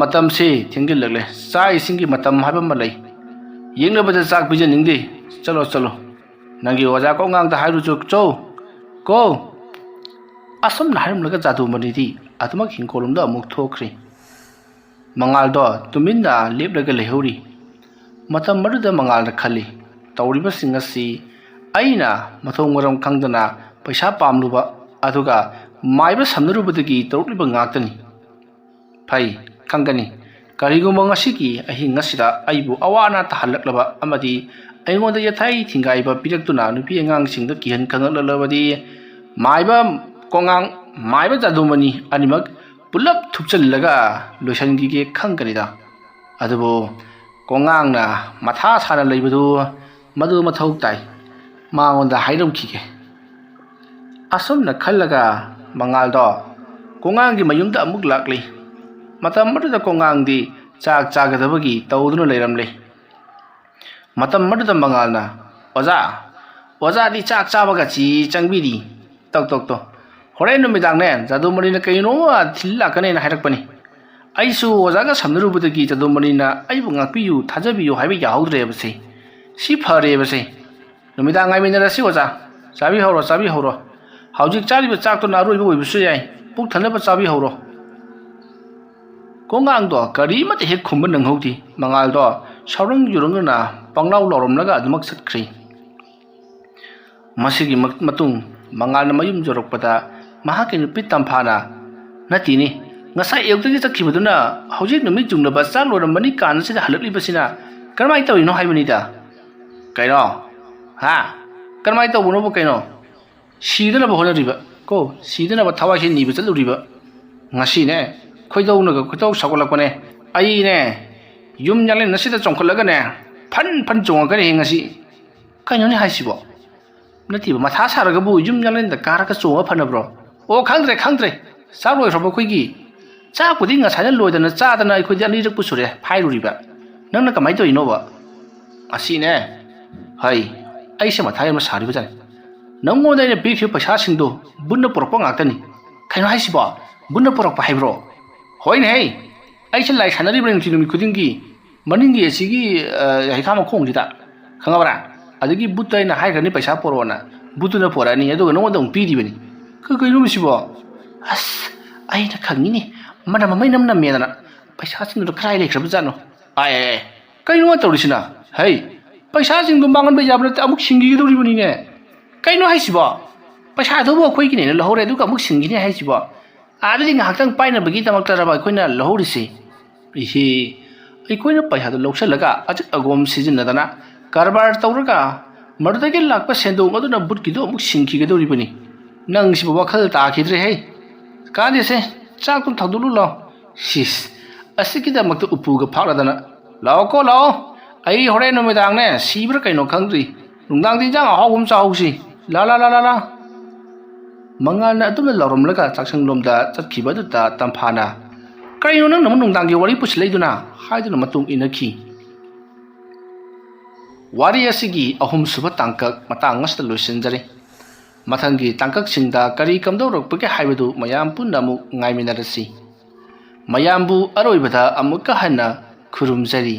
[SPEAKER 1] ꯃꯇꯝꯁꯤ ꯊꯦꯡꯖꯤꯜꯂꯛꯂꯦ. ꯆꯥꯛ ꯏꯁꯤꯡꯒꯤ ꯃꯇꯝ ꯍꯥꯏꯕ ꯑꯃ ꯂꯩ. ꯌꯦꯡꯅꯕꯗ ꯆꯥꯛ ꯄꯤꯖꯅꯤꯡꯗꯦ. ꯆꯠꯂꯣ. ꯅꯪꯒꯤ ꯑꯣꯖꯥ ꯀꯣꯡꯉꯥꯡꯗ ꯍꯥꯏꯔꯨꯆꯣ ꯀꯣ. ꯑꯁꯨꯝꯅ ꯍꯥꯏꯔꯝꯂꯒ ꯖꯥꯗꯨꯃꯅꯤꯗꯤ ꯑꯗꯨꯃꯛ ꯍꯤꯡꯈꯣꯜꯂꯣꯝꯗ ꯑꯃꯨꯛ ꯊꯣꯛꯈ꯭ꯔꯤ. ꯃꯉꯥꯜꯗꯣ ꯇꯨꯃꯤꯟꯅ ꯂꯦꯞꯂꯒ ꯂꯩꯍꯧꯔꯤ. ꯃꯇꯝ ꯑꯗꯨꯗ ꯃꯉꯥꯜꯅ ꯈꯜꯂꯤ ꯇꯧꯔꯤꯕꯁꯤꯡ ꯑꯁꯤ ꯑꯩꯅ ꯃꯊꯣꯡ ꯃꯔꯝ ꯈꯪꯗꯅ ꯄꯩꯁꯥ ꯄꯥꯝꯂꯨꯕ ꯑꯗꯨꯒ ꯃꯥꯏꯕ ꯁꯝꯅꯔꯨꯕꯗꯒꯤ ꯇꯧꯔꯛꯂꯤꯕ ꯉꯥꯛꯇꯅꯤ. ꯐꯩ ꯈꯪꯒꯅꯤ. ꯀꯔꯤꯒꯨꯝꯕ ꯉꯁꯤꯒꯤ ꯑꯍꯤꯡ ꯑꯁꯤꯗ ꯑꯩꯕꯨ ꯑꯋꯥ ꯑꯅꯥ ꯇꯥꯍꯜꯂꯛꯂꯕ ꯑꯃꯗꯤ ꯑꯩꯉꯣꯟꯗ ꯌꯦꯊꯥꯏ ꯊꯤꯡꯒꯥꯏꯕ ꯄꯤꯔꯛꯇꯨꯅ ꯅꯨꯄꯤ ꯑꯉꯥꯡꯁꯤꯡꯗ ꯀꯤꯍꯟ ꯈꯪꯍꯜꯂꯛꯂꯕꯗꯤ ꯃꯥꯏꯕ ꯀꯣꯡꯉꯥꯡ ꯃꯥꯏꯕ ꯖꯥꯗꯨꯃꯅꯤ ꯑꯅꯤꯃꯛ ꯄꯨꯂꯞ ꯊꯨꯞꯆꯜꯂꯒ ꯂꯣꯏꯁꯤꯟꯈꯤꯒꯦ ꯈꯪꯒꯅꯤꯗ. ꯑꯗꯨꯕꯨ ꯀꯣꯡꯉꯥꯡꯅ ꯃꯊꯥ ꯁꯥꯅ ꯂꯩꯕꯗꯨ ꯃꯗꯨ ꯃꯊꯧ ꯇꯥꯏ. ꯃꯉꯣꯟꯗ ꯍꯥꯏꯔꯝꯈꯤꯒꯦ. ꯑꯁꯨꯝꯅ ꯈꯜꯂꯒ ꯃꯉꯥꯜꯗꯣ ꯀꯣꯡꯉꯥꯡꯒꯤ ꯃꯌꯨꯝꯗ ꯑꯃꯨꯛ ꯂꯥꯛꯂꯤ. ꯃꯇꯝ ꯑꯗꯨꯗ ꯀꯣꯡꯉꯥꯡꯗꯤ ꯆꯥꯛ ꯆꯥꯒꯗꯕꯒꯤ ꯇꯧꯗꯨꯅ ꯂꯩꯔꯝꯂꯤ. ꯃꯇꯝ ꯑꯗꯨꯗ ꯃꯉꯥꯜꯅ ꯑꯣꯖꯥꯗꯤ ꯆꯥꯛ ꯆꯥꯕꯒ ꯆꯪꯕꯤꯔꯤ. ꯇꯧ ꯍꯣꯔꯦꯟ ꯅꯨꯃꯤꯗꯥꯡꯅꯦ ꯖꯥꯗꯨꯃꯅꯤꯅ ꯀꯩꯅꯣꯝꯃ ꯊꯤꯜ ꯂꯥꯛꯀꯅꯦꯅ ꯍꯥꯏꯔꯛꯄꯅꯤ. ꯑꯩꯁꯨ ꯑꯣꯖꯥꯒ ꯁꯝꯅꯔꯨꯕꯗꯒꯤ ꯖꯥꯗꯨꯃꯅꯤꯅ ꯑꯩꯕꯨ ꯉꯥꯛꯄꯤꯌꯨ ꯊꯥꯖꯕꯤꯌꯨ ꯍꯥꯏꯕ ꯌꯥꯍꯧꯗ꯭ꯔꯦꯕꯁꯦ. ꯁꯤ ꯐꯔꯦꯕꯁꯦ. ꯅꯨꯃꯤꯗꯥꯡ ꯉꯥꯏꯃꯤꯟꯅꯔꯁꯤ ꯑꯣꯖꯥ. ꯆꯥꯕꯤꯍꯧꯔꯣ. ꯍꯧꯖꯤꯛ ꯆꯥꯔꯤꯕ ꯆꯥꯛꯇꯨꯅ ꯑꯔꯣꯏꯕ ꯑꯣꯏꯕꯁꯨ ꯌꯥꯏ. ꯄꯨꯛ ꯊꯟꯅꯕ ꯆꯥꯕꯤꯍꯧꯔꯣ. ꯀꯣꯡꯉꯥꯡꯗꯣ ꯀꯔꯤꯃꯇ ꯍꯦꯛ ꯈꯨꯝꯕ ꯅꯪꯍꯧꯗꯦ. ꯃꯉꯥꯜꯗꯣ ꯁꯥꯎꯔꯪ ꯌꯨꯔꯪꯗꯨꯅ ꯄꯪꯂꯥꯎ ꯂꯥꯎꯔꯝꯂꯒ ꯑꯗꯨꯃꯛ ꯆꯠꯈ꯭ꯔꯤ. ꯃꯁꯤꯒꯤ ꯃꯇꯨꯡ ꯃꯉꯥꯜꯅ ꯃꯌꯨꯝ ꯌꯧꯔꯛꯄꯗ ꯃꯍꯥꯛꯀꯤ ꯅꯨꯄꯤ ꯇꯝꯐꯥꯅ ꯅꯠꯇꯦꯅꯤ ꯉꯁꯥꯏ ꯑꯌꯨꯛꯇꯒꯤ ꯆꯠꯈꯤꯕꯗꯨꯅ ꯍꯧꯖꯤꯛ ꯅꯨꯃꯤꯠ ꯌꯨꯡꯂꯕ ꯆꯥꯛ ꯂꯣꯏꯔꯝꯕꯅꯤ ꯀꯥꯟꯁꯤꯗ ꯍꯜꯂꯛꯂꯤꯕꯁꯤꯅ ꯀꯔꯝꯍꯥꯏꯅ ꯇꯧꯔꯤꯅꯣ ꯍꯥꯏꯕꯅꯤꯗ. ꯀꯩꯅꯣ ꯀꯔꯝꯍꯥꯏꯅ ꯇꯧꯕꯅꯣꯕ ꯀꯩꯅꯣ? ꯁꯤꯗꯅꯕ ꯍꯣꯠꯅꯔꯤꯕ ꯀꯣ ꯁꯤꯗꯅꯕ ꯊꯋꯥꯏꯁꯦ ꯅꯤꯕ ꯆꯠꯂꯨꯔꯤꯕ. ꯉꯁꯤꯅꯦ ꯈꯣꯏꯗꯧ ꯁꯥꯎꯒꯠꯂꯛꯄꯅꯦ. ꯑꯩꯅꯦ ꯌꯨꯝ ꯌꯥꯡꯂꯦꯟ ꯑꯁꯤꯗ ꯆꯣꯡꯈꯠꯂꯒꯅꯦ ꯐꯟ ꯆꯣꯡꯉꯛꯀꯅꯤ ꯉꯁꯤ. ꯀꯩꯅꯣꯅꯦ ꯍꯥꯏꯁꯤꯕꯣ? ꯅꯠꯇꯦꯕ ꯃꯊꯥ ꯁꯥꯔꯒꯕꯨ ꯌꯨꯝ ꯌꯥꯡꯂꯦꯟꯗ ꯀꯥꯔꯒ ꯆꯣꯡꯉ ꯐꯅꯕ꯭ꯔꯣ? ꯑꯣ ꯈꯪꯗ꯭ꯔꯦ. ꯆꯥꯛ ꯂꯣꯏꯈ꯭ꯔꯕ ꯑꯩꯈꯣꯏꯒꯤ? ꯆꯥꯛꯄꯨꯗꯤ ꯉꯁꯥꯏꯅ ꯂꯣꯏꯗꯅ ꯆꯥꯗꯅ ꯑꯩꯈꯣꯏꯗꯤ ꯑꯅꯤꯔꯛꯄꯨ ꯁꯨꯔꯦ ꯐꯥꯏꯔꯨꯔꯤꯕ ꯅꯪꯅ ꯀꯃꯥꯏꯅ ꯇꯧꯔꯤꯅꯣꯕ ꯑꯁꯤꯅꯦ ꯍꯩ ꯑꯩꯁꯦ ꯃꯊꯥ ꯌꯥꯝꯅ ꯁꯥꯔꯤꯕꯖꯥꯠꯅꯤ ꯅꯪꯉꯣꯟꯗ ꯑꯩꯅ ꯄꯤꯈꯤꯕ ꯄꯩꯁꯥꯁꯤꯡꯗꯣ ꯕꯨꯟꯅ ꯄꯨꯔꯛꯄ ꯉꯥꯛꯇꯅꯤ ꯀꯩꯅꯣ ꯍꯥꯏꯁꯤꯕꯣ ꯕꯨꯟꯅ ꯄꯨꯔꯛꯄ ꯍꯥꯏꯕ꯭ꯔꯣ ꯍꯣꯏꯅꯦ ꯍꯩ ꯑꯩꯁꯦ ꯂꯥꯏ ꯁꯥꯟꯅꯔꯤꯕ ꯅꯨꯃꯤꯠ ꯈꯨꯗꯤꯡꯒꯤ ꯃꯅꯤꯡꯒꯤ ꯑꯁꯤꯒꯤ ꯍꯩꯈꯥ ꯃꯈꯣꯡꯁꯤꯗ ꯈꯪꯉꯕ꯭ꯔꯥ ꯑꯗꯒꯤ ꯕꯨꯠꯇ ꯑꯩꯅ ꯍꯥꯏꯈ꯭ꯔꯅꯤ ꯄꯩꯁꯥ ꯄꯣꯔꯛꯑꯣꯅ ꯕꯨꯠꯇꯨꯅ ꯄꯣꯔꯛꯑꯅꯤ ꯑꯗꯨꯒ ꯅꯉꯣꯟꯗ ꯑꯃꯨꯛ ꯄꯤꯔꯤꯕꯅꯤ ꯀꯩꯅꯣ ꯃꯁꯤꯕꯣ ꯑꯁ ꯑꯩꯅ ꯈꯪꯉꯤꯅꯤ ꯃꯅꯝ ꯑꯃ ꯏꯅꯝ ꯅꯝꯃꯦꯗꯅ ꯄꯩꯁꯥꯁꯤꯡꯗꯨ ꯀꯗꯥꯏ ꯂꯩꯈ꯭ꯔꯕꯖꯥꯠꯅꯣ ꯑꯦ ꯀꯩꯅꯣ ꯇꯧꯔꯤꯁꯤꯅ ꯍꯩ ꯄꯩꯁꯥꯁꯤꯡꯗꯣ ꯃꯥꯡꯍꯟꯕ ꯌꯥꯕ ꯅꯠꯇꯦ ꯑꯃꯨꯛ ꯁꯤꯡꯈꯤꯒꯗꯧꯔꯤꯕꯅꯤꯅꯦ ꯀꯩꯅꯣ ꯍꯥꯏꯁꯤꯕꯣ ꯄꯩꯁꯥꯗꯨꯕꯨ ꯑꯩꯈꯣꯏꯒꯤꯅꯦꯅ ꯂꯧꯍꯧꯔꯦ ꯑꯗꯨꯒ ꯑꯃꯨꯛ ꯁꯤꯡꯈꯤꯅꯤ ꯍꯥꯏꯁꯤꯕꯣ ꯑꯗꯨꯗꯤ ꯉꯥꯏꯍꯥꯛꯇꯪ ꯄꯥꯏꯅꯕꯒꯤꯗꯃꯛꯇꯔꯕ ꯑꯩꯈꯣꯏꯅ ꯂꯧꯍꯧꯔꯤꯁꯤ ꯏꯍꯦ ꯑꯩꯈꯣꯏꯅ ꯄꯩꯁꯥꯗꯣ ꯂꯧꯁꯤꯜꯂꯒ ꯑꯆꯠ ꯑꯒꯣꯝ ꯁꯤꯖꯤꯟꯅꯗꯅ ꯀꯔꯕꯥꯔ ꯇꯧꯔꯒ ꯃꯗꯨꯗꯒꯤ ꯂꯥꯛꯄ ꯁꯦꯟꯗꯣꯡ ꯑꯗꯨꯅ ꯕꯨꯠꯀꯤꯗꯣ ꯑꯃꯨꯛ ꯁꯤꯡꯈꯤꯒꯗꯧꯔꯤꯕꯅꯤ ꯅꯪꯁꯤꯕꯨ ꯋꯥꯈꯜ ꯇꯥꯈꯤꯗ꯭ꯔꯦꯍꯦ ꯀꯥꯟꯗꯦꯁꯦ ꯆꯥꯛꯇꯣ ꯊꯥꯡꯗꯣꯛꯂꯨ ꯂꯥꯎ ꯁꯤꯁ ꯑꯁꯤꯒꯤꯗꯃꯛꯇ ꯎꯄꯨꯒ ꯐꯥꯛꯂꯗꯅ ꯂꯥꯛꯑꯣꯀꯣ ꯂꯥꯛꯑꯣ ꯑꯩ ꯍꯣꯔꯦꯟ ꯅꯨꯃꯤꯗꯥꯡꯅꯦ ꯁꯤꯕ꯭ꯔꯥ ꯀꯩꯅꯣ ꯈꯪꯗ꯭ꯔꯤ ꯅꯨꯡꯗꯥꯡꯗꯤ ꯏꯟꯖꯥꯡ ꯑꯍꯥꯎꯕ ꯑꯃ ꯆꯥꯍꯧꯁꯤ ꯂꯥ ꯂꯥ ꯂꯥ ꯂꯥ ꯂꯥ ꯃꯉꯥꯜꯅ ꯑꯗꯨꯝꯅ ꯂꯥꯎꯔꯝꯂꯒ ꯆꯥꯛꯁꯪꯂꯣꯝꯗ ꯆꯠꯈꯤꯕ ꯑꯗꯨꯗ ꯇꯝꯐꯥꯅ ꯀꯩꯅꯣ ꯅꯪꯅ ꯑꯃꯨꯛ ꯅꯨꯡꯗꯥꯡꯒꯤ ꯋꯥꯔꯤ ꯄꯨꯁꯤꯜꯂꯛꯏꯗꯨꯅ ꯍꯥꯏꯗꯨꯅ ꯃꯇꯨꯡ ꯏꯟꯅꯈꯤ ꯋꯥꯔꯤ ꯑꯁꯤꯒꯤ ꯑꯍꯨꯝꯁꯨꯕ ꯇꯥꯡꯀꯛ ꯃꯇꯥꯡ ꯑꯁꯤꯗ ꯂꯣꯏꯁꯤꯟꯖꯔꯤ ꯃꯊꯪꯒꯤ ꯇꯥꯡꯀꯛꯁꯤꯡꯗ ꯀꯔꯤ ꯀꯝꯗꯧꯔꯛꯄꯒꯦ ꯍꯥꯏꯕꯗꯨ ꯃꯌꯥꯝ ꯄꯨꯟꯅ ꯑꯃꯨꯛ ꯉꯥꯏꯃꯤꯟꯅꯔꯁꯤ ꯃꯌꯥꯝꯕꯨ ꯑꯔꯣꯏꯕꯗ ꯑꯃꯨꯛꯀ ꯍꯟꯅ ꯈꯨꯔꯨꯝꯖꯔꯤ